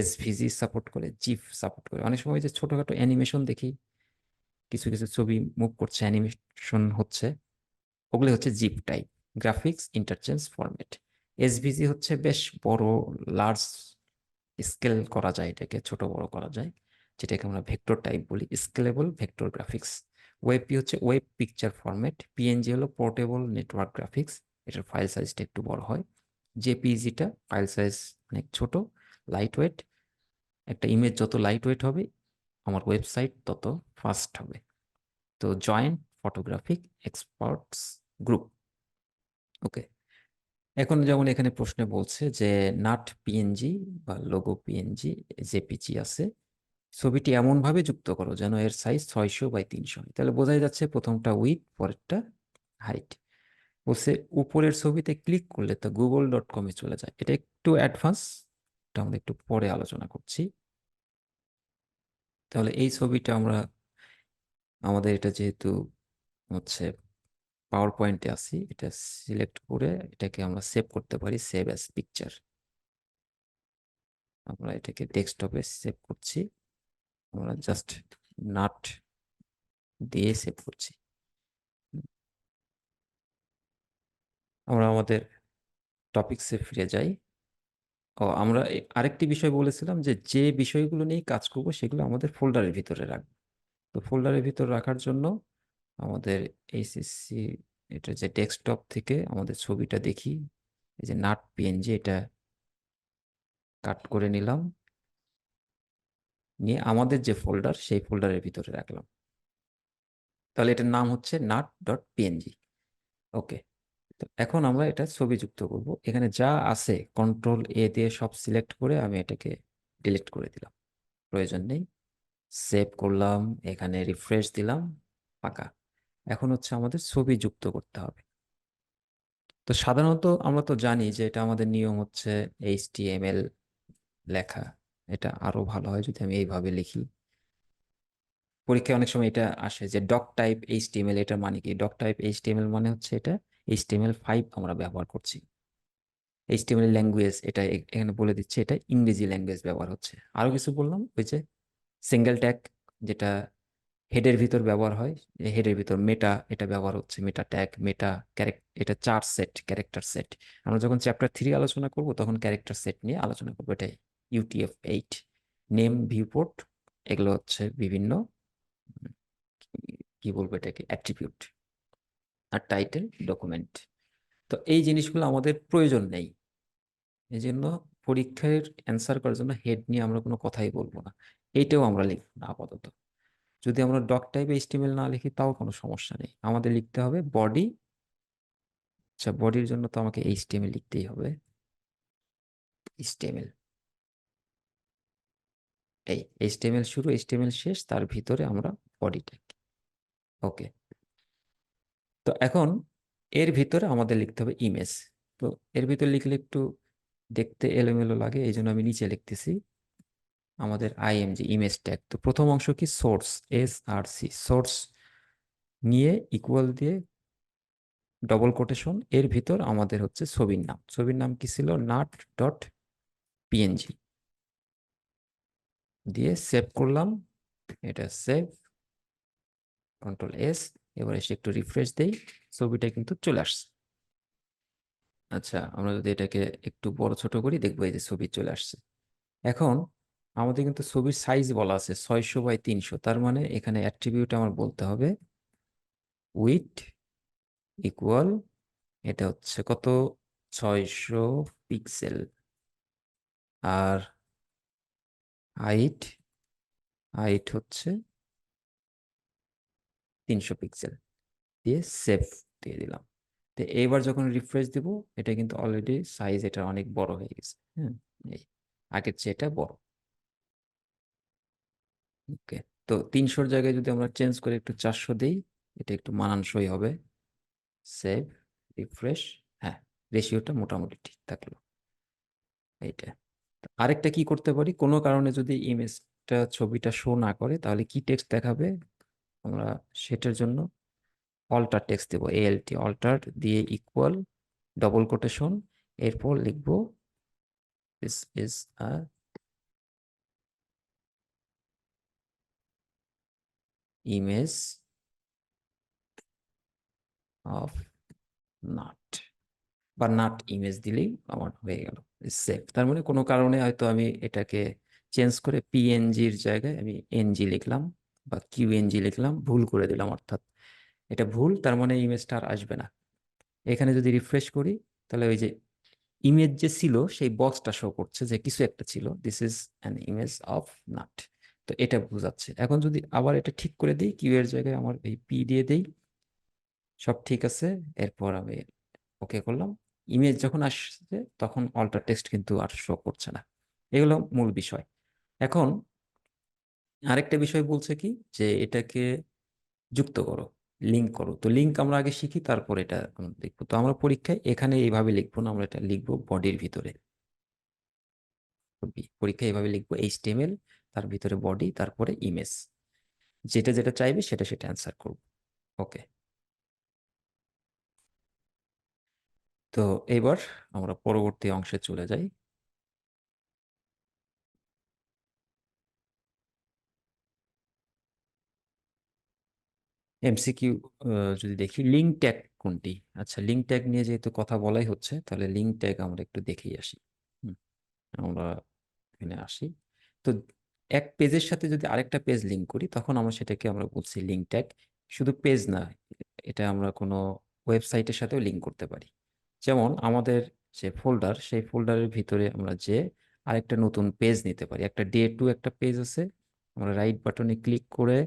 SVG সাপোর্ট করে, জিফ সাপোর্ট করে। অনেক সময় যে ছোটখাটো অ্যানিমেশন দেখি, কিছু কিছু ছবি মুভ করছে, অ্যানিমেশন হচ্ছে, ওগুলো হচ্ছে GIF type, graphics interchange format. SVG হচ্ছে বেশ বড়, লার্জ স্কেল করা যায়, এটাকে ছোট বড় করা যায়, যেটাকে আমরা ভেক্টর টাইপ বলি, স্কেলেবল ভেক্টর গ্রাফিক্স। ওয়েবপি হচ্ছে ওয়েব পিকচার ফরম্যাট। PNG হলো পোর্টেবল নেটওয়ার্ক গ্রাফিক্স, এটার ফাইল সাইজটা একটু বড় হয়। জেপিইজিটা ফাইল সাইজ অনেক ছোট, লাইট ওয়েট। একটা ইমেজ যত লাইট ওয়েট হবে আমার ওয়েবসাইট তত ফাস্ট হবে। তো জয়েন্ট ফটোগ্রাফিক এক্সপার্টস গ্রুপ, ওকে। এখন যেমন এখানে প্রশ্নে বলছে যে নাট পিএনজি বা লোগো পিএনজি জেপিজি আছে, ছবিটি এমন ভাবে যুক্ত করো যেন এর সাইজ 600 বাই 300 হয়। তাহলে বোঝাই যাচ্ছে প্রথমটা উইথ, পরেরটা হাইট। বলছে উপরের ছবিতে ক্লিক করলে তো google.com-এ চলে যায়। এটা একটু অ্যাডভান্স, এটা আমরা একটু পরে আলোচনা করছি। তাহলে এই ছবিটা আমরা, আমাদের এটা যেহেতু হচ্ছে পাওয়ার পয়েন্টে আছি, এটা সিলেক্ট করে এটাকে আমরা সেভ করতে পারি, সেভ অ্যাজ পিকচার। আমরা এটাকে ডেস্কটপে সেভ করছি, আমরা জাস্ট নাট দিয়ে সেভ করছি। আমরা আমাদের টপিকসে ফিরে যাই। আমরা আরেকটি বিষয় বলেছিলাম যে যে বিষয়গুলো নিয়ে কাজ করব সেগুলো আমাদের ফোল্ডারের ভিতরে রাখবো। তো ফোল্ডারের ভিতর রাখার জন্য আমাদের এইচএসসি, এটা যে ডেস্কটপ থেকে আমাদের ছবিটা দেখি, এই যে নাট পিএনজি, এটা কাট করে নিলাম, নিয়ে আমাদের যে ফোল্ডার সেই ফোল্ডারের ভিতরে রাখলাম। তাহলে এটার নাম হচ্ছে nat.png। ওকে, তো এখন আমরা এটা ছবি যুক্ত করব। এখানে যা আছে কন্ট্রোল-A দিয়ে সব সিলেক্ট করে আমি এটাকে ডিলিট করে দিলাম, প্রয়োজন নেই। সেভ করলাম, এখানে রিফ্রেশ দিলাম, ফাঁকা। এখন হচ্ছে আমাদের ছবি যুক্ত করতে হবে। তো সাধারণত আমরা তো জানি যে এটা আমাদের নিয়ম হচ্ছে HTML লেখা। এটা আরো ভালো হয় যদি আমি এইভাবে লিখি। পরীক্ষায় অনেক সময় এটা আসে যে ডক টাইপ HTML, এটা মানে কি? ডক টাইপ HTML মানে হচ্ছে এটা HTML5 আমরা ব্যবহার করছি। HTML ল্যাঙ্গুয়েজ, এটা এখানে বলে দিচ্ছে এটা ইংরেজি ল্যাঙ্গুয়েজ ব্যবহার হচ্ছে। আরো কিছু বললাম, ওই যে সিঙ্গেল ট্যাগ, যেটা হেডের ভিতর ব্যবহার হয়, হেডের ভিতর মেটা, এটা ব্যবহার হচ্ছে মেটা ট্যাগ, মেটা এটা 4 সেট ক্যারেক্টার সেট। আমরা যখন চ্যাপ্টার 3 আলোচনা করব তখন ক্যারেক্টার সেট নিয়ে আলোচনা করবো। এটাই UTF-8। নেম, ভিউপোর্ট, এগুলো হচ্ছে বিভিন্ন কি বলবো এটাকে অ্যাট্রিবিউট। আর টাইটেল, ডকুমেন্ট। তো এই জিনিসগুলো আমাদের প্রয়োজন নেই, এই জন্য পরীক্ষার অ্যান্সার করার জন্য হেড নিয়ে আমরা কোনো কথাই বলবো না। এইটাও আমরা লিখবো না আপাতত। যদি আমরা ডক টাইপ HTML না লিখি তাও কোনো সমস্যা নেই, আমাদের লিখতে হবে বডি। আচ্ছা, বডির জন্য তো আমাকে HTML লিখতেই হবে। HTML, এই HTML শুরু, HTML শেষ, তার ভিতরে আমরা বডি ট্যাগ। ওকে, তো এখন এর ভিতরে আমাদের লিখতে হবে ইমেজ। তো এর ভিতরে লিখলে একটু দেখতে এলোমেলো লাগে, এই জন্য আমি নিচে লিখতেছি আমাদের IMG ইমেজ ট্যাগ। তো প্রথম অংশ কি? সোর্স, SRC, সোর্স নিয়ে ইকুয়াল দিয়ে ডবল কোটেশন, এর ভিতর আমাদের হচ্ছে ছবির নাম। ছবির নাম কি ছিল? nat.png দিয়ে সেভ করলাম। এটা সেভ, কন্ট্রোল-S। এবার এসে একটু রিফ্রেশ দেই, ছবিটা কিন্তু চলে আসছে। আচ্ছা, আমরা যদি এটাকে একটু বড় ছোট করি দেখবো এই যে ছবি চলে আসছে। এখন আমাদের কিন্তু ছবির সাইজ বলা আছে 600 বাই 300, তার মানে এখানে অ্যাট্রিবিউট আমার বলতে হবে উইথ ইকুয়াল, এটা হচ্ছে কত? 600 পিক্সেল। আর হাইট, হাইট হচ্ছে 300 পিক্সেল। দিয়ে সেভ দিয়ে দিলাম। তো এইবার যখন রিফ্রেশ দিব, এটা কিন্তু অলরেডি সাইজ এটা অনেক বড় হয়ে গেছে। হ্যাঁ, এই আগের চেয়ে এটা বড়। ওকে, তো 300-র জায়গায় যদি আমরা চেঞ্জ করে একটু 400 দিই, এটা একটু মানানসই হবে। Save, refresh. হ্যাঁ, রেশিওটা মোটামুটি ঠিক থাকলো। এইটা। তো আরেকটা কি করতে পারি, কোনো কারণে যদি ইমেজটা, ছবিটা শো না করে তাহলে কি টেক্সট দেখাবে আমরা সেটার জন্য অল্টার টেক্সট দেবো, ALT, অল্টার দিয়ে ইকুয়াল ডবল কোটেশন, এরপর লিখবো this is a image of nut, বা নাট ইমেজ দিলেই আমার হয়ে গেল সেভ। তার মানে কোনো কারণে হয়তো আমি এটাকে চেঞ্জ করে PNG-র জায়গায় আমি NG লিখলাম বা QNG লিখলাম, ভুল করে দিলাম, অর্থাৎ এটা ভুল, তার মানে ইমেজটা আর আসবে না। এখানে যদি রিফ্রেশ করি তাহলে ওই যে ইমেজ যে ছিল সেই বক্সটা শো করছে যে কিছু একটা ছিল, this is an image of nut. তো এটা বোঝাচ্ছে। এখন যদি আবার এটা ঠিক করে দিই, কিউ এর জায়গায় আমার এই P দিয়ে দিই, সব ঠিক আছে। এরপর আমি ওকে করলাম, ইমেজ যখন আসছে তখন অল্টার টেক্সট কিন্তু আর শো করছে না। এগুলো মূল বিষয়। এখন আরেকটা বিষয় বলছে কি, যে এটাকে যুক্ত করো, লিঙ্ক করো। তো লিঙ্ক আমরা আগে শিখি, তারপর এটা আমরা দেখবো। তো আমরা পরীক্ষায় এখানে এইভাবে লিখবো না, আমরা এটা লিখবো বডির ভিতরে। পরীক্ষায় এইভাবে লিখবো HTML, তার ভিতরে বডি, তারপরে ইমেজ। যেটা যেটা চাইবে সেটা সেটা অ্যান্সার করবো। ওকে। তো এবার আমরা পরবর্তী অংশে চলে যাই। MCQ যদি দেখি, লিঙ্ক ট্যাগ কোনটি? আচ্ছা, লিঙ্ক ট্যাগ নিয়ে যেহেতু কথা বলাই হচ্ছে, তাহলে লিঙ্ক ট্যাগ আমরা একটু দেখেই আসি। হুম, আমরা এখানে আসি। তো এক পেজের সাথে যদি আরেকটা পেজ লিঙ্ক করি, তখন আমরা সেটাকে আমরা বলছি লিঙ্ক ট্যাগ। শুধু পেজ না, এটা আমরা কোনো ওয়েবসাইটের সাথেও লিঙ্ক করতে পারি। যেমন আমাদের যে ফোল্ডার, সেই ফোল্ডারের ভিতরে আমরা যে আরেকটা নতুন পেজ নিতে পারি। একটা ডে 2 একটা পেজ আছে, আমরা রাইট বাটনে ক্লিক করে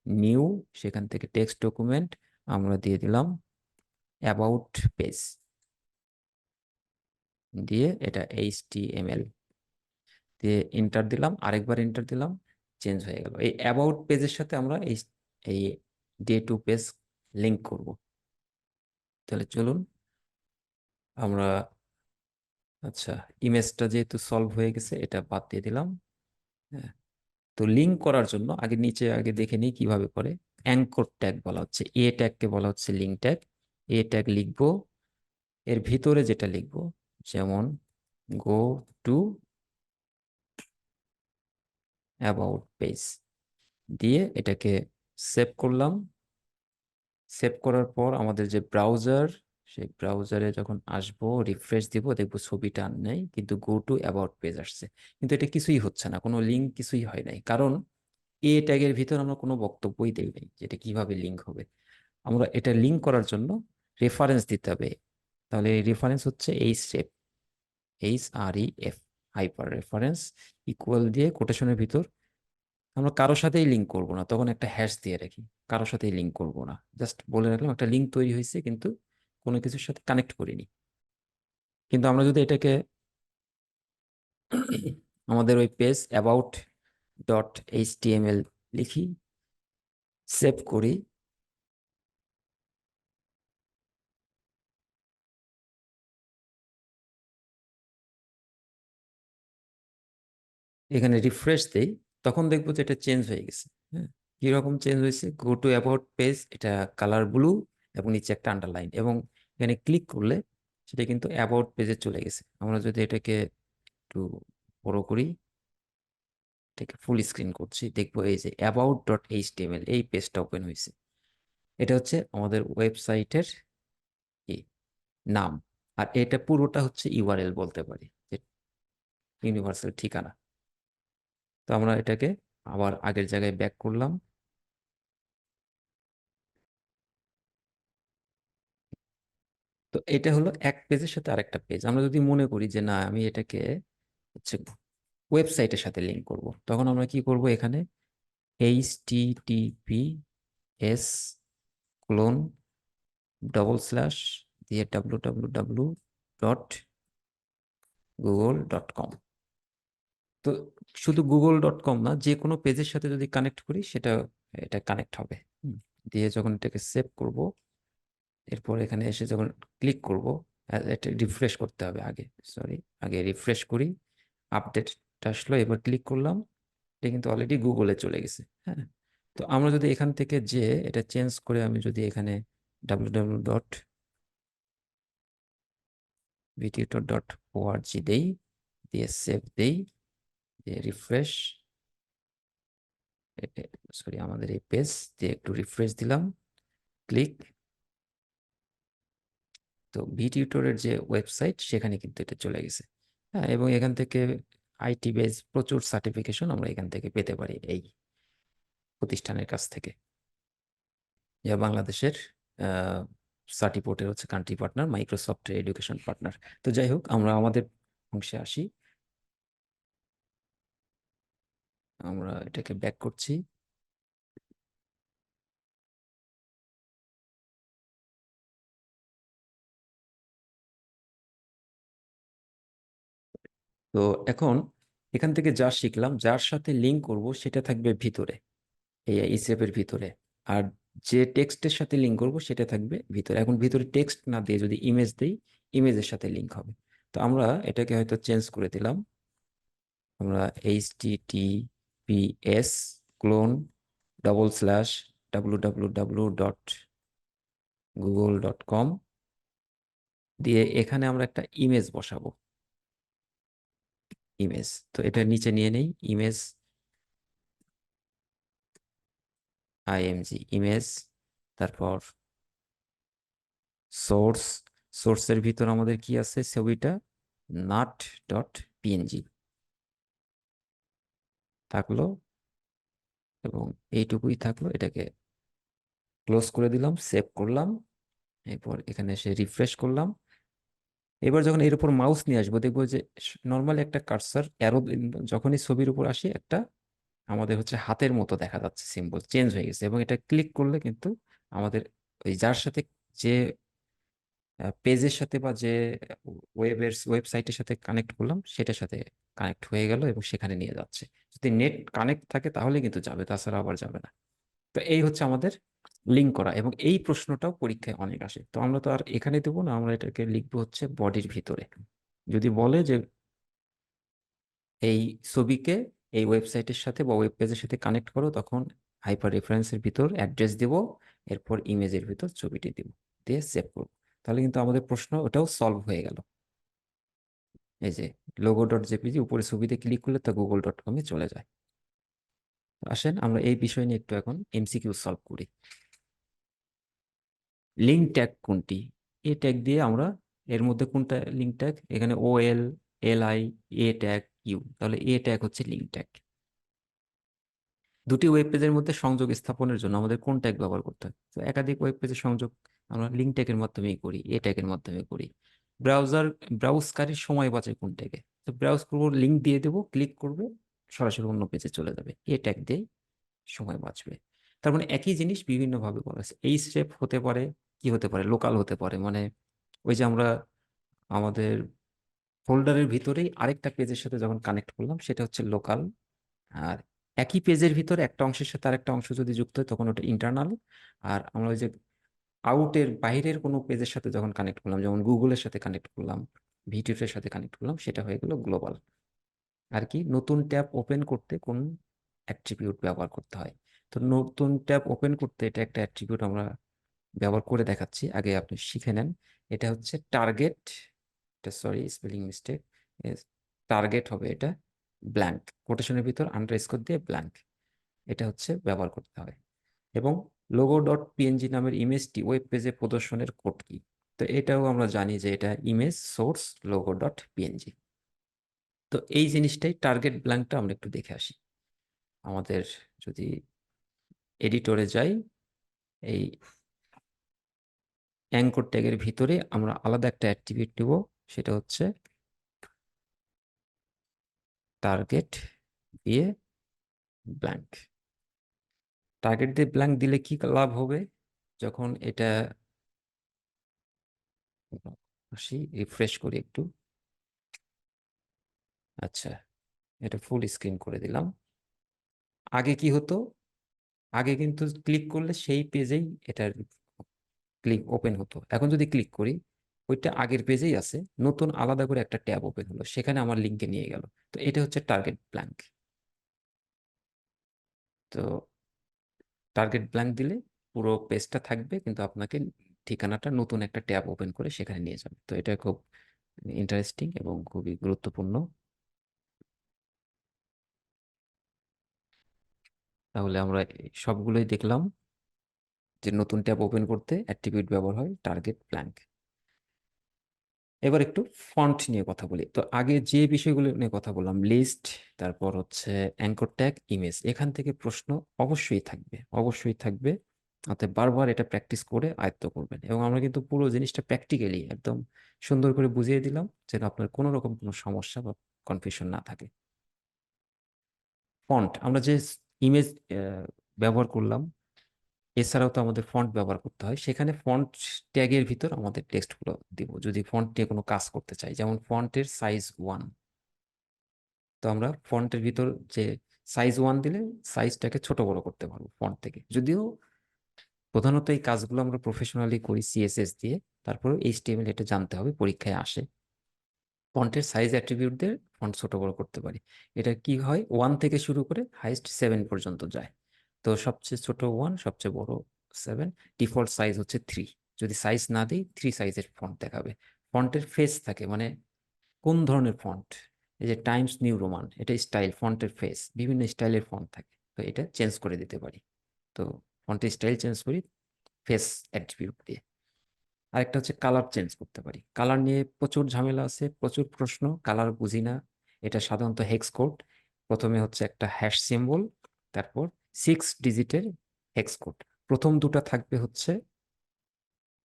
নিউ, সেখান থেকে টেক্সট ডকুমেন্ট আমরা দিয়ে দিলাম অ্যাবাউট পেজ, দিয়ে এটা HTML দিয়ে এন্টার দিলাম, আরেকবার এন্টার দিলাম, চেঞ্জ হয়ে গেল। এই অ্যাবাউট পেজের সাথে আমরা এই এই ডে 2 পেজ লিংক করব। তাহলে চলুন আমরা, আচ্ছা, ইমেজটা যেহেতু সলভ হয়ে গেছে, এটা বাদ দিয়ে দিলাম। হ্যাঁ, তো লিংক করার জন্য আগে নিচে আগে দেখে নিই কিভাবে করে। অ্যাঙ্কর ট্যাগ বলা হচ্ছে, এ ট্যাগকে বলা হচ্ছে লিংক ট্যাগ। এ ট্যাগ লিখবো, এর ভিতরে যেটা লিখবো, যেমন গো টু অ্যাবাউট পেজ, দিয়ে এটাকে সেভ করলাম। সেভ করার পর আমাদের যে ব্রাউজার, সেই ব্রাউজারে যখন আসবো, রিফ্রেশ দিব, দেখবো ছবিটা আর নেই, কিন্তু গো টু অ্যাবাউট পেজ আসছে। কিন্তু এটা কিছুই হচ্ছে না, কোনো লিঙ্ক কিছুই হয় নাই, কারণ এ ট্যাগের ভিতর আমরা কোনো বক্তব্যই দেই নাই যেটা কিভাবে লিঙ্ক হবে। আমরা এটা লিঙ্ক করার জন্য রেফারেন্স দিতে হবে। তাহলে রেফারেন্স হচ্ছে HREF, হাইপার রেফারেন্স, ইকুয়াল দিয়ে কোটেশনের ভিতর আমরা কারোর সাথেই লিঙ্ক করব না, তখন একটা হ্যাশ দিয়ে রাখি। কারোর সাথেই লিঙ্ক করব না, জাস্ট বলে রাখলাম একটা লিঙ্ক তৈরি হয়েছে, কিন্তু কোনো কিছুর সাথে কানেক্ট করিনি। কিন্তু আমরা যদি এটাকে আমাদের ওই পেজ about.html লিখি, সেভ করি, এখানে রিফ্রেশ দেই, তখন দেখবো যে এটা চেঞ্জ হয়ে গেছে। হ্যাঁ, কিরকম চেঞ্জ হয়েছে? গো টু অ্যাবাউট পেজ, এটা কালার ব্লু এবং নিচে একটা আন্ডারলাইন, এবং এখানে ক্লিক করলে সেটা কিন্তু অ্যাবাউট পেজে চলে গেছে। আমরা যদি এটাকে একটু বড় করি, এটাকে ফুল স্ক্রিন করছি, দেখবো এই যে about.html এই পেজটা ওপেন হয়েছে। এটা হচ্ছে আমাদের ওয়েবসাইটের নাম। আর এটা পুরোটা হচ্ছে ইউআরএল বলতে পারি, যে ইউনিভার্সাল ঠিকানা। তো আমরা এটাকে আবার আগের জায়গায় ব্যাক করলাম। তো এটা হলো এক পেজের সাথে আরেকটা পেজ। আমরা যদি মনে করি যে না, আমি এটাকে হচ্ছে ওয়েবসাইটের সাথে লিংক করব, তখন আমরা কি করব? এখানে https:// দিয়ে www.google.com। তো শুধু google.com না, যে কোনো পেজের সাথে যদি কানেক্ট করি সেটা এটা কানেক্ট হবে। দিয়ে যখন এটাকে সেভ করব, এরপর এখানে এসে যখন ক্লিক করব, এটা রিফ্রেশ করতে হবে আগে, সরি, আগে রিফ্রেশ করি। আপডেটটা আসলো, এবার ক্লিক করলাম, এটা কিন্তু অলরেডি গুগলে চলে গেছে। হ্যাঁ, তো আমরা যদি এখান থেকে যে এটা চেঞ্জ করে আমি যদি এখানে www.vtutor.org দেই, দিয়ে সেভ দেই, দিয়ে রিফ্রেশ, সরি, আমাদের এই পেজ দিয়ে একটু রিফ্রেশ দিলাম, ক্লিক, তো ভিটিউটরের যে ওয়েবসাইট সেখানে কিন্তু এটা চলে গেছে। হ্যাঁ, এবং এখান থেকে আইটি বেজ প্রচুর সার্টিফিকেশন আমরা এখান থেকে পেতে পারি এই প্রতিষ্ঠানের কাছ থেকে, যা বাংলাদেশের সার্টিপোর্টের হচ্ছে কান্ট্রি পার্টনার, মাইক্রোসফটের এডুকেশন পার্টনার। তো যাই হোক, আমরা আমাদের অংশে আসি। আমরা এটাকে ব্যাক করছি। তো এখন এখান থেকে যা শিখলাম, যার সাথে লিঙ্ক করব সেটা থাকবে ভিতরে, এই স্টেপের ভিতরে। আর যে টেক্সটের সাথে লিঙ্ক করব সেটা থাকবে ভিতরে। এখন ভিতরে টেক্সট না দিয়ে যদি ইমেজ দেই, ইমেজের সাথে লিঙ্ক হবে। তো আমরা এটাকে হয়তো চেঞ্জ করে দিলাম। আমরা https ক্লোন www.google.com দিয়ে এখানে আমরা একটা ইমেজ বসাবো। ইমেজ, তো এটা নিচে নিয়ে নেই, ইমেজ ইমেজ, তারপর সোর্স। সোর্সের ভিতর আমাদের কি আছে, ছবিটা nat.png থাকলো, এবং এইটুকুই থাকলো। এটাকে ক্লোজ করে দিলাম, সেভ করলাম। এরপর এখানে এসে রিফ্রেশ করলাম। এবার যখন এর উপর মাউস নিয়ে আসবো, দেখবো যে নর্মালি একটা কার্সার অ্যারো যখনই ছবির উপর আসে, একটা আমাদের হচ্ছে হাতের মতো দেখা যাচ্ছে, সিম্বল চেঞ্জ হয়ে গেছে। এবং এটা ক্লিক করলে কিন্তু আমাদের ওই যার সাথে, যে পেজের সাথে বা যে ওয়েবসাইটের সাথে কানেক্ট করলাম সেটার সাথে কানেক্ট হয়ে গেল এবং সেখানে নিয়ে যাচ্ছে। যদি নেট কানেক্ট থাকে তাহলে কিন্তু যাবে, তাছাড়া আবার যাবে না। তো এই হচ্ছে আমাদের লিঙ্ক করা, এবং এই প্রশ্নটাও পরীক্ষায় অনেক আসে। তো আমরা তো আর এখানে দেবো না, আমরা এটাকে লিখবো হচ্ছে বডির ভিতরে। যদি বলে যে এই ছবিকে এই ওয়েবসাইটের সাথে বা ওয়েব পেজের সাথে কানেক্ট করো, তখন হাইপার রেফারেন্সের ভিতর অ্যাড্রেস দিব, এরপর ইমেজের ভিতর ছবিটি দিব, দিয়ে সেভ করবো। তাহলে কিন্তু আমাদের প্রশ্ন ওটাও সলভ হয়ে গেল। এই যে logo.jpg, উপরে ছবিতে ক্লিক করলে তা google.com এ চলে যায়। আসেন আমরা এই বিষয় নিয়ে একটু এখন এমসিকিউ সলভ করি। লিঙ্ক ট্যাগ কোনটি? এ ট্যাগ দিয়ে আমরা, এর মধ্যে কোনটা লিঙ্ক ট্যাগ? এখানে OL, LI, A tag, U, তাহলে এ ট্যাগ হচ্ছে লিঙ্ক ট্যাগ। দুটি ওয়েব পেজের মধ্যে সংযোগ স্থাপনের জন্য আমাদের কোন ট্যাগ ব্যবহার করতে হয়? তো একাধিক ওয়েব পেজের সংযোগ আমরা লিঙ্ক ট্যাগের মাধ্যমেই করি, এ ট্যাগের মাধ্যমে করি। ব্রাউজকারীর সময় বাঁচায় কোন ট্যাগে? তো ব্রাউজ করবো, লিঙ্ক দিয়ে দেবো, ক্লিক করবে, সরাসরি অন্য পেজে চলে যাবে, এ ট্যাগ দিয়ে সময় বাঁচবে। তার মানে একই জিনিস বিভিন্ন ভাবে করা আছে। এই স্টেপ হতে পারে, কি হতে পারে, লোকাল হতে পারে, মানে ওই যে আমরা আমাদের ফোল্ডারের ভিতরেই আরেকটা পেজের সাথে যখন কানেক্ট করলাম সেটা হচ্ছে লোকাল। আর একই পেজের ভিতরে একটা অংশের সাথে আরেকটা অংশ যদি যুক্ত হয় তখন ওটা ইন্টারনাল। আর আমরা ওই যে আউটের বাইরের কোনো পেজের সাথে যখন কানেক্ট করলাম, যেমন গুগলের সাথে কানেক্ট করলাম, ভিডিওর সাথে কানেক্ট করলাম, সেটা হয়ে গেল গ্লোবাল। আর কি, নতুন ট্যাব ওপেন করতে কোন অ্যাট্রিবিউট ব্যবহার করতে হয়? তো নতুন ট্যাব ওপেন করতে এটা একটা অ্যাট্রিবিউট আমরা ব্যবহার করে দেখাচ্ছি, আগে আপনি শিখে নেন। এটা হচ্ছে টার্গেট, এটা সরি স্পেলিং মিস্টেক, টার্গেট হবে এটা, ব্ল্যাঙ্ক, কোটেশনের ভিতর আন্ডারস্কোর দিয়ে ব্ল্যাঙ্ক, এটা হচ্ছে ব্যবহার করতে হয়। এবং logo.png নামের ইমেজটি ওয়েব পেজে প্রদর্শনের কোড কি? তো এটাও আমরা জানি যে এটা ইমেজ সোর্স logo.png। তো এই জিনিসটাই টার্গেট ব্ল্যাঙ্কটা আমরা একটু দেখে আসি। আমাদের যদি এডিটরে যাই, এই অ্যাঙ্কর ট্যাগের ভিতরে আমরা আলাদা একটা অ্যাট্রিবিউট দেব, সেটা হচ্ছে টার্গেট দিয়ে ব্ল্যাঙ্ক। টার্গেট দিয়ে ব্ল্যাঙ্ক দিলে কি লাভ হবে? যখন এটা আসি, রিফ্রেশ করি একটু। আচ্ছা, এটা ফুল স্ক্রিন করে দিলাম। আগে কি হতো? আগে কিন্তু ক্লিক করলে সেই পেজেই এটা ক্লিক ওপেন হতো। এখন যদি ক্লিক করি, ওইটা আগের পেজেই আছে, নতুন আলাদা করে একটা ট্যাব ওপেন হলো, সেখানে আমার লিঙ্কে নিয়ে গেল। তো এটা হচ্ছে টার্গেট ব্ল্যাঙ্ক। তো টার্গেট ব্ল্যাঙ্ক দিলে পুরো পেজটা থাকবে, কিন্তু আপনাকে ঠিকানাটা নতুন একটা ট্যাব ওপেন করে সেখানে নিয়ে যাবে। তো এটা খুব ইন্টারেস্টিং এবং খুবই গুরুত্বপূর্ণ। তাহলে আমরা সবগুলোই দেখলাম যে নতুন ট্যাব ওপেন করতে অ্যাট্রিবিউট ব্যবহার হয় টার্গেট ব্ল্যাঙ্ক। এবার একটু ফন্ট নিয়ে কথা বলি। তো আগে যে বিষয়গুলো নিয়ে কথা বললাম, লিস্ট, তারপর হচ্ছে অ্যাঙ্কর ট্যাগ, ইমেজ, এখান থেকে প্রশ্ন অবশ্যই থাকবে, অবশ্যই থাকবে। অতএব বারবার এটা প্র্যাকটিস করে আয়ত্ত করবেন। এবং আমরা কিন্তু পুরো জিনিসটা প্র্যাকটিক্যালি একদম সুন্দর করে বুঝিয়ে দিলাম, যেন আপনার কোনো রকম কোনো সমস্যা বা কনফিউশন না থাকে। ফন্ট, আমরা যে ইমেজ ব্যবহার করলাম, এছাড়াও তো আমাদের ফন্ট ব্যবহার করতে হয়। সেখানে ফন্ট ট্যাগের ভিতর আমাদের টেক্সটগুলো দিব যদি ফন্ট নিয়ে কোনো কাজ করতে চাই, যেমন ফন্টের সাইজ 1। তো আমরা ফন্টের ভিতর যে সাইজ 1 দিলে সাইজটাকে ছোট বড় করতে পারবো ফন্ট থেকে, যদিও প্রধানত এই কাজগুলো আমরা প্রফেশনালি করি সিএসএস দিয়ে, তারপরে এইচটিএমএল এটা জানতে হবে, পরীক্ষায় আসে। ফন্টের সাইজ অ্যাট্রিবিউট দিয়ে ফন্ট ছোট বড় করতে পারি। এটা কি হয়, 1 থেকে শুরু করে হাইস্ট 7 পর্যন্ত যায়। তো সবচেয়ে ছোট 1, সবচেয়ে বড় 7, ডিফল্ট সাইজ হচ্ছে 3। যদি সাইজ না দিই 3 সাইজের ফন্ট দেখাবে। ফন্টের ফেস থাকে, মানে কোন ধরনের ফন্ট, এই যে টাইমস নিউ রোমান, এটা স্টাইল, ফন্টের ফেস বিভিন্ন স্টাইলের ফন্ট থাকে, তো এটা চেঞ্জ করে দিতে পারি। তো ফন্টের স্টাইল চেঞ্জ করি ফেস অ্যাট্রিবিউট দিয়ে। আরেকটা হচ্ছে কালার চেঞ্জ করতে পারি। কালার নিয়ে প্রচুর ঝামেলা আছে, প্রচুর প্রশ্ন, কালার বুঝি না। এটা সাধারণত হেক্স কোড। প্রথমে হচ্ছে একটা হ্যাশ সিম্বল, তারপর 6 ডিজিটের হেক্স কোড। প্রথম দুটো থাকবে হচ্ছে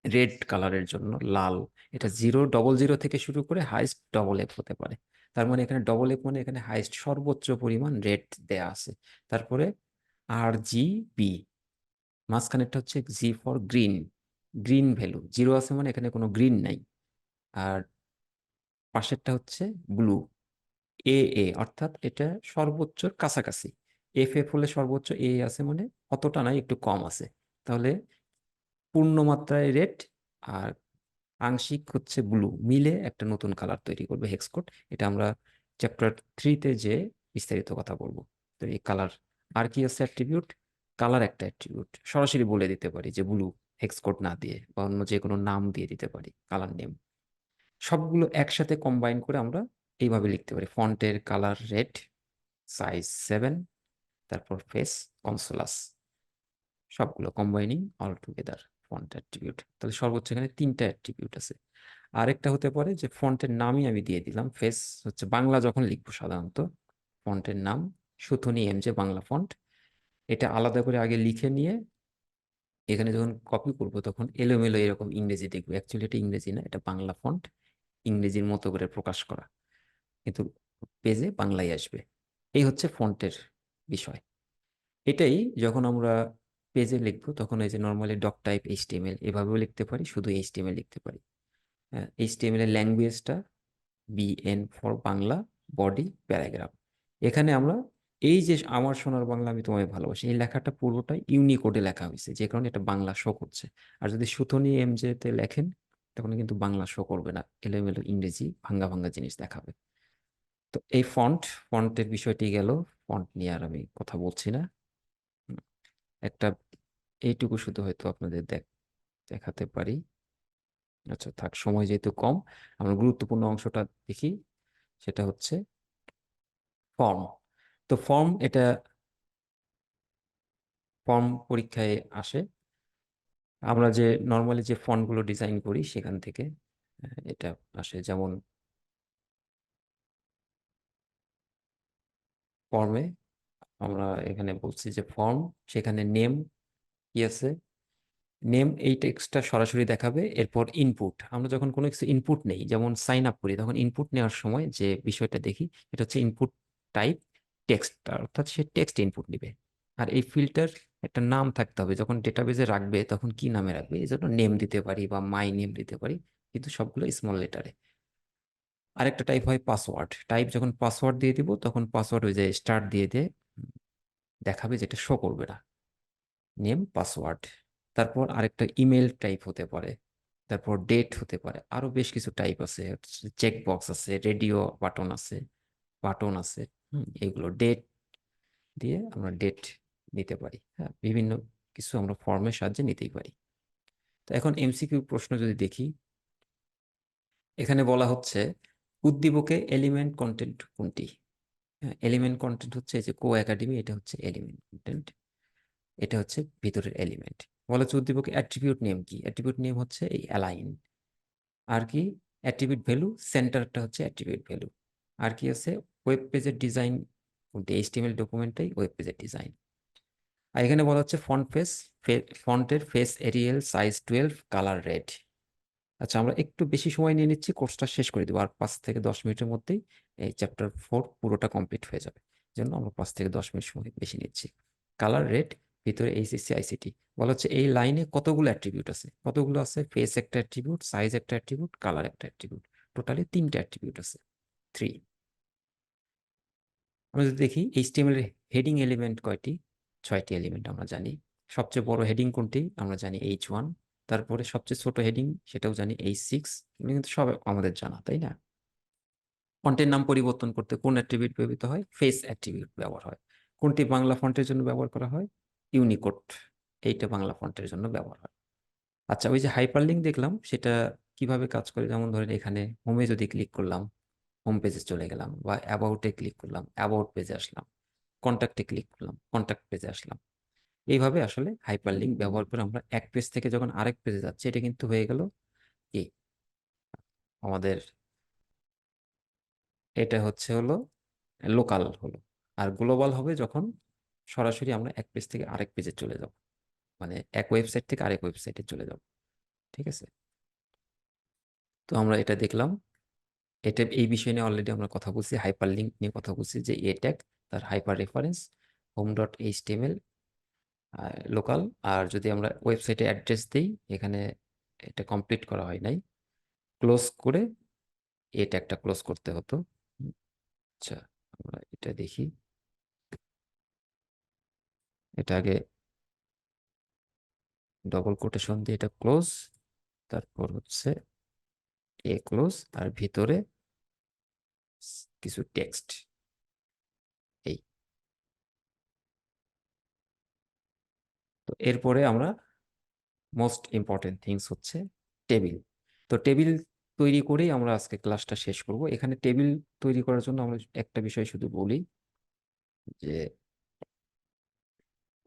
রেড কালারের জন্য লাল, এটা 000 থেকে শুরু করে হাইস্ট ডবল এফ হতে পারে। তার মানে এখানে ডবল এফ মানে এখানে হাইস্ট সর্বোচ্চ পরিমাণ রেড দেয়া আছে। তারপরে আর জি বি, মাঝখানেরটা হচ্ছে G for green, green value 0 আছে মানে এখানে কোনো গ্রিন নাই। আর পাশেরটা হচ্ছে ব্লু, এ এ অর্থাৎ এটা সর্বোচ্চর কাছাকাছি। এফ এফ হলে সর্বোচ্চ, এ আছে মানে অতটা নাই, একটু কম আছে। তাহলে পূর্ণমাত্রায় রেড আর আংশিক হচ্ছে ব্লু মিলে একটা নতুন কালার তৈরি করবে হেক্স কোড। এটা আমরা চ্যাপ্টার 3-তে যে বিস্তারিত কথা বলবো। তো এই কালার, আর কি আছে অ্যাট্রিবিউট, কালার একটা অ্যাট্রিবিউট, সরাসরি বলে দিতে পারি যে ব্লু, হেক্স কোড না দিয়ে, বা অন্য যে কোনো নাম দিয়ে দিতে পারি, কালার নেম। সবগুলো একসাথে কম্বাইন করে আমরা এইভাবে লিখতে পারি, ফন্টের কালার রেড, সাইজ 7, তারপর ফেস কনসোলাস, সবগুলো combining all together font attribute. তাহলে সর্বোচ্চ এখানে 3টা অ্যাট্রিবিউট আছে। আরেকটা হতে পারে যে ফন্টের নামই আমি দিয়ে দিলাম, ফেস হচ্ছে বাংলা যখন লিখবো সাধারণত ফন্টের নাম সুথনি এমজে বাংলা ফন্ট, এটা আলাদা করে আগে লিখে নিয়ে এখানে যখন কপি করব তখন এলোমেলো এরকম ইংরেজি দেখবো, অ্যাকচুয়ালি এটা ইংরেজি না, এটা বাংলা ফন্ট, ইংরেজির মতো করে প্রকাশ করা, কিন্তু পেজে বাংলায় আসবে। এই হচ্ছে ফন্টের বিষয়। এটাই যখন আমরা পেজে লিখবো তখন এই যে নর্মালি ডক টাইপ এইচটিএমএল এভাবেও লিখতে পারি, শুধু এইচটিএমএল লিখতে পারি। এইচটিএমএল এর ল্যাঙ্গুয়েজটা BN for Bangla, body, paragraph. এখানে আমরা এই যে আমার সোনার বাংলা আমি তোমায় ভালোবাসি, এই লেখাটা পুরোটাই ইউনিকোডে লেখা হয়েছে, যে কারণে এটা বাংলা শো করছে। আর যদি সুতনি এমজে তে লেখেন তখন কিন্তু বাংলা শো করবে না, এলোমেলো ইংরেজি ভাঙ্গা ভাঙ্গা জিনিস দেখাবে। তো এই ফন্টের বিষয়টি গেল, ফন্ট নিয়ে আর আমি কথা বলছি না। হুম, একটা এইটুকু শুধু হয়তো আপনাদের দেখাতে পারি। আচ্ছা থাক, সময় যেহেতু কম, আমরা গুরুত্বপূর্ণ অংশটা দেখি, সেটা হচ্ছে ফর্ম। তো ফর্ম পরীক্ষায় আসে। আমরা যে নর্মালি যে ফন্টগুলো ডিজাইন করি সেখান থেকে এটা আসে। যেমন ফর্মে আমরা এখানে বলছি যে ফর্ম, সেখানে নেম কি আছে, নেম এই টেক্সটটা সরাসরি দেখাবে। এরপর ইনপুট, আমরা যখন কোনো কিছু ইনপুট নেই যেমন সাইন আপ করি তখন ইনপুট নেওয়ার সময় যে বিষয়টা দেখি এটা হচ্ছে ইনপুট টাইপ টেক্সট, অর্থাৎ সে টেক্সট ইনপুট নিবে। আর এই ফিল্টার একটা নাম থাকতে হবে, যখন ডেটাবেজে রাখবে তখন কি নামে রাখবে, এই জন্য নেম দিতে পারি বা মাই নেম দিতে পারি, কিন্তু সবগুলো স্মল লেটারে। আরেকটা টাইপ হয় পাসওয়ার্ড টাইপ, যখন পাসওয়ার্ড দিয়ে দিব তখন পাসওয়ার্ড ওই যে স্টার্ট দিয়ে দিয়ে দেখাবে, যেটা শো করবে না, নেম পাসওয়ার্ড। তারপর আরেকটা ইমেল টাইপ হতে পারে, তারপর ডেট হতে পারে, আরো বেশ কিছু টাইপ আছে, চেক বক্স আছে, রেডিও বাটন আছে। এইগুলো ডেট দিয়ে আমরা ডেট নিতে পারি। হ্যাঁ, বিভিন্ন কিছু আমরা ফর্মের সাহায্যে নিতেই পারি। তো এখন এমসিকিউ প্রশ্ন যদি দেখি, এখানে বলা হচ্ছে উদ্দীপকে এলিমেন্ট কন্টেন্ট কোনটি। হ্যাঁ, এলিমেন্ট কন্টেন্ট হচ্ছে এই যে কো একাডেমি, এটা হচ্ছে এলিমেন্ট কন্টেন্ট, এটা হচ্ছে ভিতরের এলিমেন্ট। বলা হচ্ছে উদ্দীপকে অ্যাট্রিবিউট নেম কি, অ্যাট্রিবিউট নেম হচ্ছে এই অ্যালাইন। আর কি অ্যাট্রিবিউট ভ্যালু, সেন্টারটা হচ্ছে অ্যাট্রিবিউট ভ্যালু। আর কি আছে ওয়েব পেজের ডিজাইন, এইচটিএমএল ডকুমেন্টটাই ওয়েব পেজের ডিজাইন। আর এখানে বলা হচ্ছে ফন্টের face arial, size 12, colour red. আচ্ছা আমরা একটু বেশি সময় নিয়ে নিচ্ছি, কোর্সটা শেষ করে দেবো আর 5 থেকে 10 মিনিটের মধ্যেই এই চ্যাপ্টার 4 পুরোটা কমপ্লিট হয়ে যাবে। জন্য আমরা 5 থেকে 10 মিনিট সময় বেশি নিচ্ছি। কালার রেড, ভিতরে এইচএসসি আইসিটি। বলা হচ্ছে এই লাইনে কতগুলো অ্যাট্রিবিউট আছে, কতগুলো আছে, ফেস একটা অ্যাট্রিবিউট, সাইজ একটা অ্যাট্রিবিউট, কালার একটা অ্যাট্রিবিউট, টোটালি 3টে অ্যাট্রিবিউট আছে, 3। আমরা যদি দেখি এইচটিএমএল এর হেডিং এলিমেন্ট কয়টি? 6টি এলিমেন্ট আমরা জানি। সবচেয়ে বড় হেডিং কোনটি? আমরা জানি H1। তারপরে সবচেয়ে ছোট হেডিং সেটাও জানি H6। এগুলো কিন্তু সব আমাদের জানা, তাই না? ফন্টের নাম পরিবর্তন করতে কোন অ্যাট্রিবিউট ব্যবহৃত হয়? ফেস অ্যাট্রিবিউট ব্যবহার হয়। কোনটি বাংলা ফন্টের জন্য ব্যবহার করা হয়? ইউনিকোড। এইটা বাংলা ফন্টের জন্য ব্যবহার হয়। আচ্ছা, ওই যে হাইপারলিংক দেখলাম সেটা কিভাবে কাজ করে, যেমন ধরেন এখানে হোমে যদি ক্লিক করলাম, হোম পেজে চলে গেলাম, বা অ্যাবাউটে ক্লিক করলাম, অ্যাবাউট পেজে আসলাম, কন্ট্যাক্টে ক্লিক করলাম, কন্ট্যাক্ট পেজে আসলাম। এইভাবে আসলে হাইপারলিংক ব্যবহার করে আমরা এক পেজ থেকে যখন আরেক পেজে যাচ্ছি, এটা কিন্তু হয়ে গেল কি আমাদের, এটা হলো লোকাল হলো। আর গ্লোবাল হবে যখন সরাসরি আমরা এক পেজ থেকে আরেক পেজে চলে যাব, মানে এক ওয়েবসাইট থেকে আরেক ওয়েবসাইটে চলে যাব। ঠিক আছে, তো আমরা এটা দেখলাম। এটা এই বিষয় নিয়ে অলরেডি আমরা কথা বলছি, হাইপারলিংক নিয়ে কথা বলছি, যে এ ট্যাগ, তার hyper reference, home dot HTML, local. আর যদি আমরা ওয়েবসাইটে অ্যাড্রেস দিই, এখানে এটা কমপ্লিট করা হয় নাই, ক্লোজ করে এ ট্যাগটা ক্লোজ করতে হতো। আচ্ছা, আমরা এটা দেখি। এটা আগে ডবল কোটেশন দিয়ে এটা ক্লোজ, তারপর হচ্ছে এ ক্লোজ, আর ভিতরে কিছু টেক্সট। এই, তো এরপরে আমরা মোস্ট ইম্পর্টেন্ট থিংস হচ্ছে টেবিল। তো টেবিল তৈরি করেই আমরা আজকে ক্লাসটা শেষ করব। এখানে টেবিল তৈরি করার জন্য আমরা একটা বিষয় শুধু বলি, যে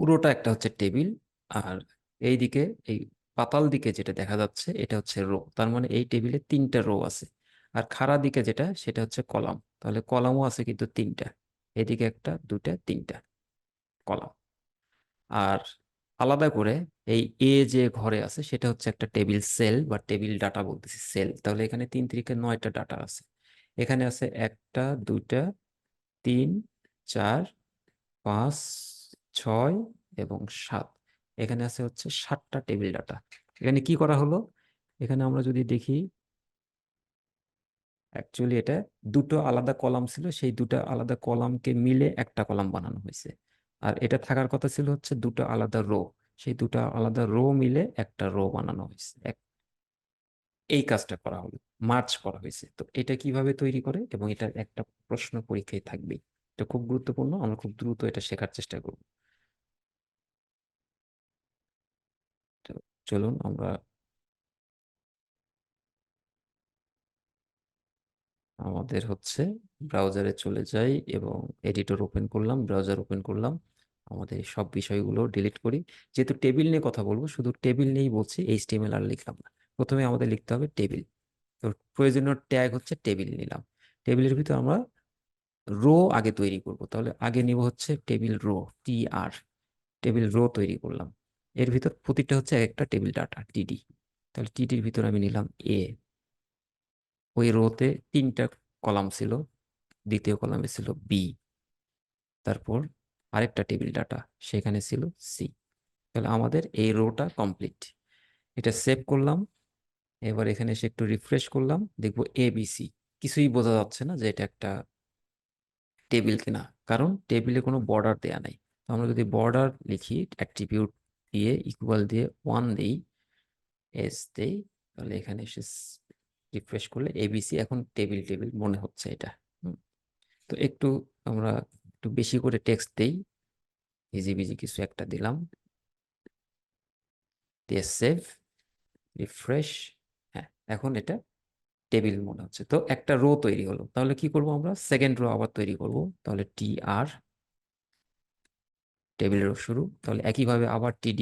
পুরোটা একটা হচ্ছে টেবিল, আর এই দিকে, এই পাতাল দিকে যেটা দেখা যাচ্ছে এটা হচ্ছে রো, তার মানে এই টেবিলে 3টা রো আছে। আর খাড়া দিকে যেটা, সেটা হচ্ছে কলাম, তাহলে কলামও আছে কিন্তু 3টা, এদিকে একটা, দুটা, 3টা কলাম। আর আলাদা করে এই এ যে ঘরে আছে সেটা হচ্ছে একটা টেবিল সেল বা টেবিল ডাটা বলতেছি, সেল। তাহলে এখানে 3 3 9টা ডাটা আছে। এখানে আছে 1টা, 2টা, 3, 4, 5, 6 এবং 7। এখানে আছে হচ্ছে 7টা টেবিল ডাটা। এখানে কি করা হলো? এখানে আমরা যদি দেখি, অ্যাকচুয়ালি এটা দুটো আলাদা কলাম ছিল, সেই দুটো আলাদা কলামকে মিলে একটা কলাম বানানো হয়েছে। আর এটা থাকার কথা ছিল হচ্ছে দুটো আলাদা রো, সেই দুটো আলাদা রো মিলে একটা রো বানানো হয়েছে। এই কাজটা করা হলো, মার্জ করা হয়েছে। তো এটা কিভাবে তৈরি করে, এবং এটা একটা প্রশ্ন পরীক্ষায় থাকবে, এটা খুব গুরুত্বপূর্ণ, আমরা খুব দ্রুত এটা শেখার চেষ্টা করব। তো চলুন আমরা আমাদের হচ্ছে ব্রাউজারে চলে যাই, এবং এডিটর ওপেন করলাম, ব্রাউজার ওপেন করলাম, আমাদের এই সব বিষয়গুলো ডিলিট করি। যেহেতু টেবিল নিয়ে কথা বলবো, শুধু টেবিল নিয়েই বলছি, এইচটিএমএল আর লিখলাম না। প্রথমে আমাদের লিখতে হবে টেবিল। তো প্রয়োজনীয় ট্যাগ হচ্ছে টেবিল নিলাম। টেবিলের ভিতর আমরা রো আগে তৈরি করব, তাহলে আগে নিব হচ্ছে table row, TR। Table row তৈরি করলাম, এর ভিতর প্রতিটা হচ্ছে একটা টেবিল ডাটা, TD। তাহলে TDর ভিতর আমি নিলাম এ। ওই রোতে 3টা কলাম ছিল, দ্বিতীয় কলামে ছিল বি, তারপর আরেকটা টেবিল ডাটা, সেখানে ছিল সি। তাহলে আমাদের এই রোটা কমপ্লিট। এটা সেভ করলাম। এবার এখানে এসে একটু রিফ্রেশ করলাম, দেখবো ABC। কিছুই বোঝা যাচ্ছে না যে এটা একটা টেবিল কিনা, কারণ টেবিলে কোনো বর্ডার দেয়া নাই। তো আমরা যদি বর্ডার লিখি, অ্যাট্রিবিউট দিয়ে ইকুয়াল দিয়ে 1 দিই, দেই, তাহলে এখানে এসে রিফ্রেশ করলে ABC এখন টেবিল টেবিল মনে হচ্ছে এটা। তো একটু আমরা একটু বেশি করে টেক্সট দেই, ইজিবিজি কিছু একটা দিলাম, দিয়ে সেভ, রিফ্রেশ। হ্যাঁ, এখন এটা টেবিল মনে হচ্ছে। তো একটা রো তৈরি হলো, তাহলে কি করব আমরা? সেকেন্ড রো আবার তৈরি করব। তাহলে TR, টেবিল রো শুরু, তাহলে একইভাবে আবার TD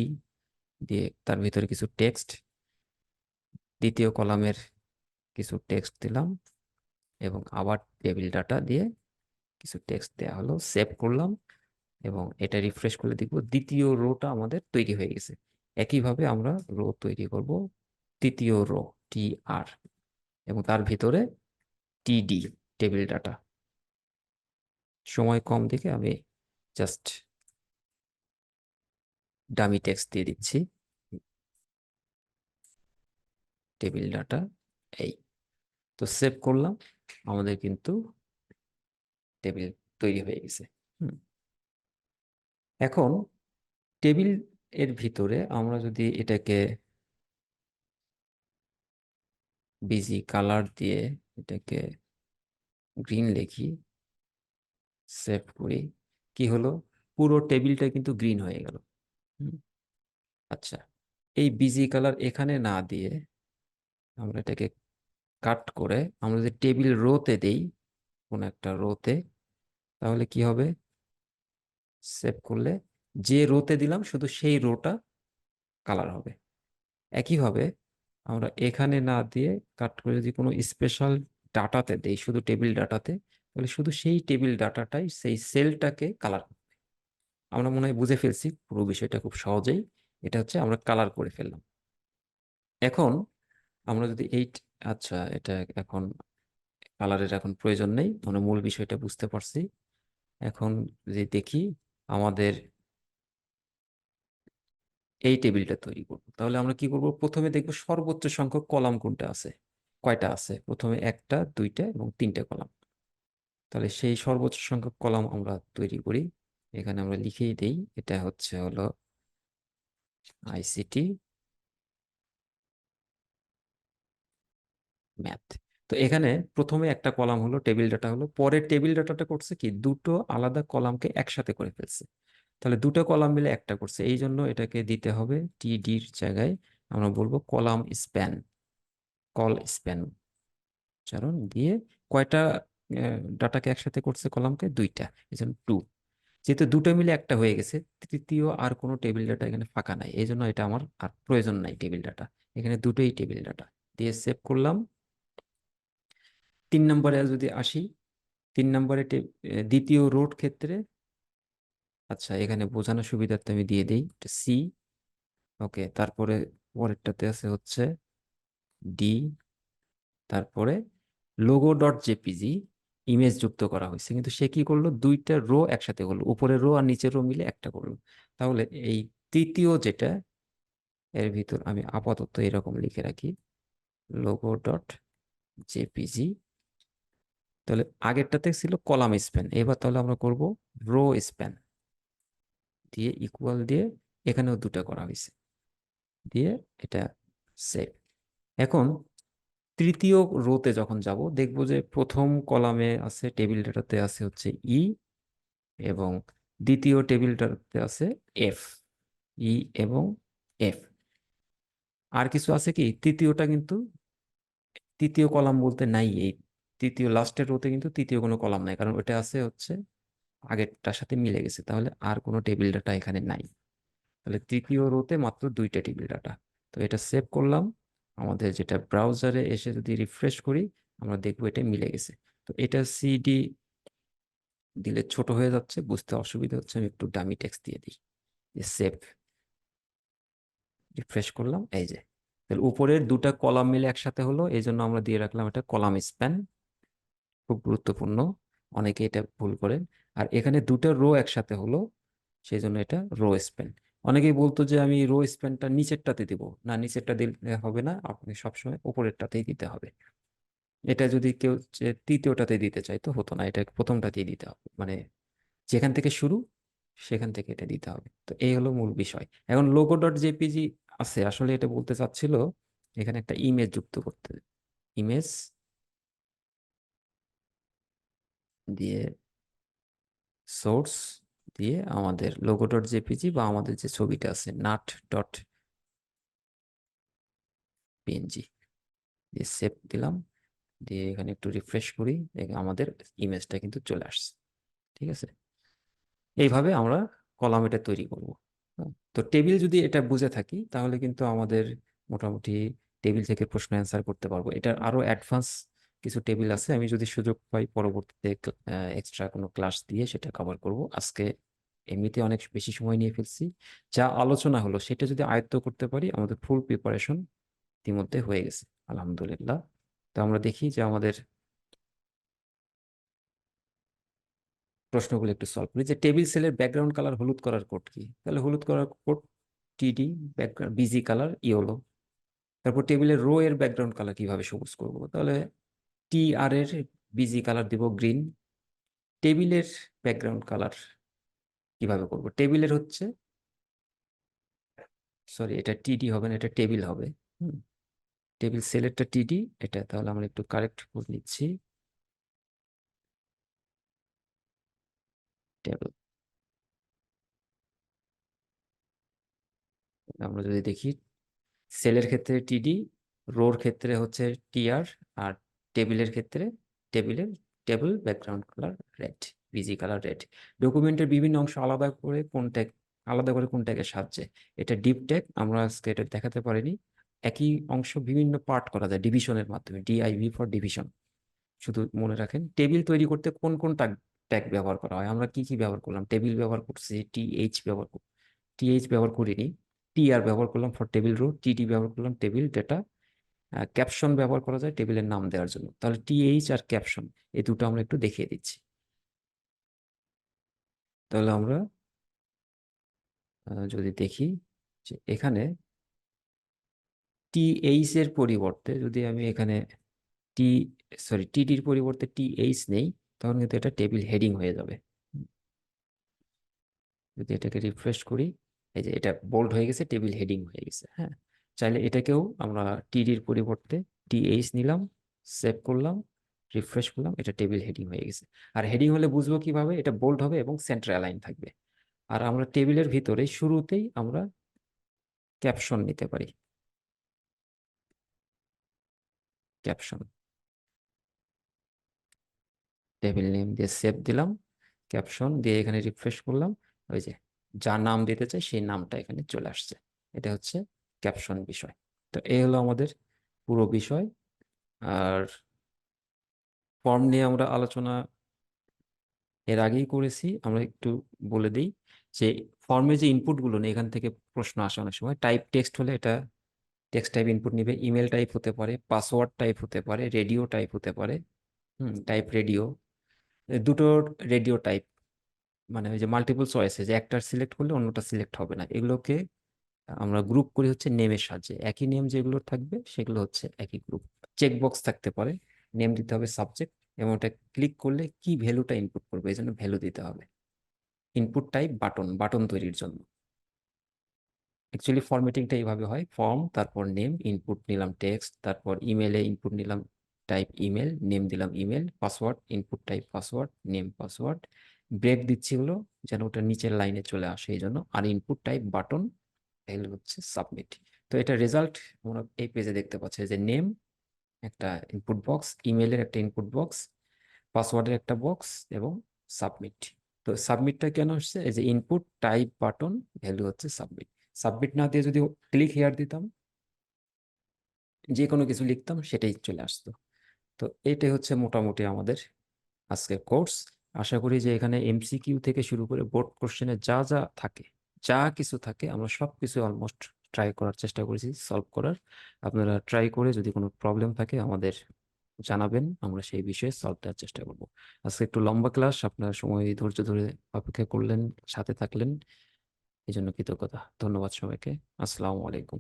দিয়ে তার ভিতরে কিছু টেক্সট, দ্বিতীয় কলামের কিছু টেক্সট দিলাম, এবং আবার টেবিল ডাটা দিয়ে কিছু টেক্সট দেওয়া হলো, সেভ করলাম, এবং এটা রিফ্রেশ করলে দেখব দ্বিতীয় রোটা আমাদের তৈরি হয়ে গেছে। একইভাবে আমরা রো তৈরি করব, তৃতীয় রো, TR, এবং তার ভিতরে TD, টেবিল ডাটা। সময় কম দেখে আমি জাস্ট ডামি টেক্সট দিয়ে দিচ্ছি, টেবিল ডাটা। এই, তো সেভ করলাম, আমাদের কিন্তু টেবিল তৈরি হয়ে গেছে। হুম। এখন টেবিল এর ভিতরে আমরা যদি এটাকে বিজি কালার দিয়ে এটাকে গ্রিন লিখি, সেভ করি, কি হলো, পুরো টেবিলটা কিন্তু গ্রিন হয়ে গেল। হুম। আচ্ছা, এই বিজি কালার এখানে না দিয়ে আমরা এটাকে কাট করে আমরা যদি টেবিল রোতে দেই, কোন একটা রোতে, তাহলে কি হবে, সেভ করলে যে রোতে দিলাম শুধু সেই রোটা কালার হবে। একইভাবে আমরা এখানে না দিয়ে কাট করে যদি কোনো স্পেশাল ডাটাতে দেই, শুধু টেবিল ডাটাতে, তাহলে শুধু সেই টেবিল ডাটাটাই, সেই সেলটাকে কালার হবে। আমরা মনে হয় বুঝে ফেলছি পুরো বিষয়টা খুব সহজেই। এটা হচ্ছে আমরা কালার করে ফেললাম। এখন আমরা যদি আচ্ছা, এটা এখন কালারের এখন প্রয়োজন নেই, আমরা মূল বিষয়টা বুঝতে পারছি। এখন যদি দেখি আমাদের এই টেবিলটা তৈরি করব, তাহলে আমরা কি করব, প্রথমে দেখব সর্বোচ্চ সংখ্যক কলাম কোনটা আছে, কয়টা আছে। প্রথমে একটা, দুইটা এবং তিনটা কলাম। তাহলে সেই সর্বোচ্চ সংখ্যক কলাম আমরা তৈরি করি। এখানে আমরা লিখেই দেই, এটা হলো আইসিটি ম্যাথ। তো এখানে প্রথমে একটা কলাম হলো টেবিল ডাটা হলো, পরে টেবিল ডাটাটা করছে কি, দুটো আলাদা কলামকে একসাথে করে ফেলছে। তাহলে দুটো কলাম মিলে একটা করছে, এই জন্য এটাকে দিতে হবে টিডির জায়গায় আমরা বলবো কলাম স্প্যান, কল স্প্যান উচ্চারণ দিয়ে। কয়টা ডাটাকে একসাথে করছে, কলামকে দুইটা, এই জন্য টু। যেহেতু দুটো মিলে একটা হয়ে গেছে, তৃতীয় আর কোনো টেবিল ডাটা এখানে ফাঁকা নাই, এই জন্য এটা আমার আর প্রয়োজন নাই টেবিল ডাটা। এখানে দুটোই টেবিল ডাটা দিয়ে সেভ করলাম। 3 নম্বরে যদি আসি, 3 নম্বরে দ্বিতীয় রোড ক্ষেত্রে, আচ্ছা এখানে বোঝানোর সুবিধার্থে আমি দিয়ে দিই সি। ওকে, তারপরে পরেরটাতে আছে হচ্ছে ডি, তারপরে লোগো ডট জেপিজি ইমেজ যুক্ত করা হয়েছে, কিন্তু সে কি করলো, দুইটা রো একসাথে করলো, উপরের রো আর নিচের রো মিলে একটা করলো। তাহলে এই তৃতীয় যেটা, এর ভিতর আমি আপাতত এরকম লিখে রাখি, লোগো ডট জেপিজি। তাহলে আগেরটাতে ছিল কলাম স্প্যান, এবার তাহলে আমরা করব রো স্প্যান দিয়ে ইকুয়াল দিয়ে, এখানেও দুটা করা হয়েছে, দিয়ে এটা সেভ। এখন তৃতীয় রোতে যখন যাব, দেখবো যে প্রথম কলামে আছে, টেবিল ডাটাতে আছে হচ্ছে ই, এবং দ্বিতীয় টেবিলটাতে আছে এফ, ই এবং এফ। আর কিছু আছে কি, তৃতীয়টা কিন্তু, তৃতীয় কলাম বলতে নাই, এই তৃতীয় লাস্টের রোতে কিন্তু তৃতীয় কোনো কলাম নাই, কারণ ওটা আছে হচ্ছে আগেরটার সাথে মিলে গেছে, তাহলে আর কোনো টেবিল ডাটা এখানে নাই। তাহলে তৃতীয় রোতে মাত্র দুইটা টেবিল ডাটা। তো এটা সেভ করলাম। আমাদের যেটা ব্রাউজারে এসে যদি রিফ্রেশ করি, আমরা দেখবো এটা মিলে গেছে। তো এটা সিডি দিলে ছোট হয়ে যাচ্ছে, বুঝতে অসুবিধা হচ্ছে, আমি একটু ডামি টেক্সট দিয়ে দিই, সেভ। রিফ্রেশ করলাম, এই যে, তাহলে উপরের দুটা কলাম মিলে একসাথে হলো, এই জন্য আমরা দিয়ে রাখলাম এটা কলাম স্প্যান। খুব গুরুত্বপূর্ণ, অনেকে এটা ভুল করেন। আর এখানে দুটো রো একসাথে হলো, সেই জন্য এটা রো স্প্যান। অনেকেই বলতো যে আমি রো স্প্যানটা নিচেরটাতে দিব, না নিচেরটা দিলে হবে না, আপনি সবসময় উপরেরটাতেই দিতে হবে। এটা যদি কেউ তৃতীয়টাতে দিতে চাই তো হতো না, এটা প্রথমটাতেই দিতে হবে, মানে যেখান থেকে শুরু সেখান থেকে এটা দিতে হবে। তো এই হলো মূল বিষয়। এখন লোগো ডট জেপিজি আছে, আসলে এটা বলতে চাচ্ছিল এখানে একটা ইমেজ যুক্ত করতে, ইমেজ দিয়ে সোর্স দিয়ে আমাদের লোগো ডট জেপিজি বা আমাদের যে ছবিটা আছে নাট ডট পিএনজি দিয়ে সেভ দিলাম, দিয়ে এখানে একটু রিফ্রেশ করি, আমাদের ইমেজটা কিন্তু চলে আসছে। ঠিক আছে, এইভাবে আমরা কলাম এটা তৈরি করব। হ্যাঁ, তো টেবিল যদি এটা বুঝে থাকি, তাহলে কিন্তু আমাদের মোটামুটি টেবিল থেকে প্রশ্ন অ্যান্সার করতে পারবো। এটার আরো অ্যাডভান্স কিছু টেবিল আছে, আমি যদি সুযোগ পাই পরবর্তীতে এক্সট্রা কোনো ক্লাস দিয়ে সেটা কভার করব। আজকে এমনিতে অনেক বেশি সময় নিয়ে ফেলছি, যা আলোচনা হলো সেটা যদি আয়ত্ত করতে পারি, আমাদের ফুল প্রিপারেশন ইতিমধ্যে হয়ে গেছে আলহামদুলিল্লাহ। তো আমরা দেখি যে আমাদের প্রশ্নগুলো একটু সলভ করি, যে টেবিল সেলের ব্যাকগ্রাউন্ড কালার হলুদ করার কোড কি। তাহলে হলুদ করার কোড টিডি, ব্যাকগ্রাউন্ড বিজি কালার ইয়েলো। তারপর টেবিলের রো এর ব্যাকগ্রাউন্ড কালার কিভাবে সবুজ করব, তাহলে টি আর এর বিজি কালার দিব গ্রিন, টেবিলের ব্যাকগ্রাউন্ড কালার কিভাবে করব? টেবিলের হচ্ছে, সরি এটা টিডি হবে না, এটা টেবিল হবে। হুম, টেবিল সেলেরটা টিডি, এটা তাহলে আমরা একটু কারেক্ট করে নিচ্ছি। টেবিল, আমরা যদি দেখি সেলের ক্ষেত্রে টিডি, রোর ক্ষেত্রে হচ্ছে টিআর, আর টেবিলের ক্ষেত্রে টেবিলের table background colour red, busy colour red. ডকুমেন্টের বিভিন্ন অংশ আলাদা করে কোন ট্যাগ, আলাদা করে কোন ট্যাগের সাহায্যে, এটা ডিপ ট্যাগ, আমরা আজকে এটা দেখাতে পারিনি। একই অংশ বিভিন্ন পার্ট করা যায় ডিভিশনের মাধ্যমে, ডিআইভি ফর ডিভিশন। শুধু মনে রাখেন টেবিল তৈরি করতে কোন কোন ট্যাগ ট্যাগ ব্যবহার করা হয়। আমরা কি কি ব্যবহার করলাম? টেবিল ব্যবহার করছি, টিএইচ ব্যবহার করিনি, টিআর ব্যবহার করলাম ফর টেবিল রো, টিডি ব্যবহার করলাম টেবিল ডেটা, ক্যাপশন ব্যবহার করা যায় টেবিলের নাম দেওয়ার জন্য। তাহলে টিএইচ আর ক্যাপশন এই দুটো আমরা একটু দেখিয়ে দিচ্ছি। তাহলে আমরা যদি দেখি যে এখানে টিএইচ এর পরিবর্তে যদি আমি এখানে টি টিডির পরিবর্তে টিএইচ নেই, তখন কিন্তু এটা টেবিল হেডিং হয়ে যাবে। যদি এটাকে রিফ্রেশ করি, এই যে এটা বোল্ড হয়ে গেছে, টেবিল হেডিং হয়ে গেছে। হ্যাঁ, চাইলে এটাকেও আমরা টিডির পরিবর্তে টিএইচ নিলাম, সেভ করলাম, রিফ্রেশ করলাম, এটা টেবিল হেডিং হয়ে গেছে। আর হেডিং হলে বুঝবো কিভাবে? এটা বোল্ড হবে এবং সেন্টার অ্যালাইন থাকবে। আর আমরা টেবিলের ভিতরে শুরুতেই আমরা ক্যাপশন নিতে পারি, ক্যাপশন, টেবিল নেম দিয়ে সেভ দিলাম, ক্যাপশন দিয়ে এখানে রিফ্রেশ করলাম, ওই যে যা নাম দিতে চাই সেই নামটা এখানে চলে আসছে। এটা হচ্ছে ক্যাপশন বিষয়। তো এই হলো আমাদের পুরো বিষয়। আর ফর্ম নিয়ে আমরা আলোচনা এর আগেই করেছি, আমরা একটু বলে দিই যে ফর্মে যে ইনপুটগুলো নেই, এখান থেকে প্রশ্ন আসে অনেক সময়। টাইপ টেক্সট হলে এটা টেক্সট টাইপ ইনপুট নিবে, ইমেল টাইপ হতে পারে, পাসওয়ার্ড টাইপ হতে পারে, রেডিও টাইপ হতে পারে। টাইপ রেডিও, দুটো রেডিও টাইপ, মানে ওই যে মাল্টিপল চয়েসে যে একটা সিলেক্ট করলে অন্যটা সিলেক্ট হবে না, এগুলোকে আমরা গ্রুপ করি হচ্ছে নেমের সাহায্যে। একই নেম যেগুলো থাকবে সেগুলো হচ্ছে একই গ্রুপ। চেকবক্স থাকতে পারে, নেম দিতে হবে সাবজেক্ট, এবং ওটা ক্লিক করলে কি ভ্যালুটা ইনপুট করবে এই জন্য ভ্যালু দিতে হবে। ইনপুট টাইপ বাটন, বাটন তৈরির জন্য। অ্যাকচুয়ালি ফরম্যাটিংটা এইভাবে হয়, ফর্ম তারপর নেম, ইনপুট নিলাম টেক্সট, তারপর ইমেলে ইনপুট নিলাম টাইপ ইমেল, নেম দিলাম email, password input type password, name password, break দিচ্ছি হলো যেন ওটা নিচের লাইনে চলে আসে এই জন্য, আর ইনপুট টাইপ বাটন, এগুলো হচ্ছে সাবমিট। তো এটা রেজাল্ট আমরা এই পেজে দেখতে পাচ্ছি যে নেম একটা ইনপুট বক্স, ইমেলের একটা ইনপুট বক্স, পাসওয়ার্ডের একটা বক্স, এবং সাবমিট। তো সাবমিটটা কেন আসছে? এই যে ইনপুট টাইপ বাটন, ভ্যালু হচ্ছে সাবমিট। সাবমিট না দিয়ে যদি ক্লিক হেয়ার দিতাম, যে কোনো কিছু লিখতাম, সেটাই চলে আসতো। তো এটাই হচ্ছে মোটামুটি আমাদের আজকের কোর্স। আশা করি যে এখানে এমসিকিউ থেকে শুরু করে বোর্ড কোশ্চেনে যা যা থাকে, যা কিছু থাকে, আমরা সব কিছু অলমোস্ট ট্রাই করার চেষ্টা করেছি সলভ করার। আপনারা ট্রাই করে যদি কোনো প্রবলেম থাকে আমাদের জানাবেন, আমরা সেই বিষয়ে সলভ দেওয়ার চেষ্টা করব। আজকে একটু লম্বা ক্লাস, আপনার সময় ধৈর্য ধরে অপেক্ষা করলেন, সাথে থাকলেন, এই জন্য কৃতজ্ঞতা। ধন্যবাদ সবাইকে। আসসালামু আলাইকুম।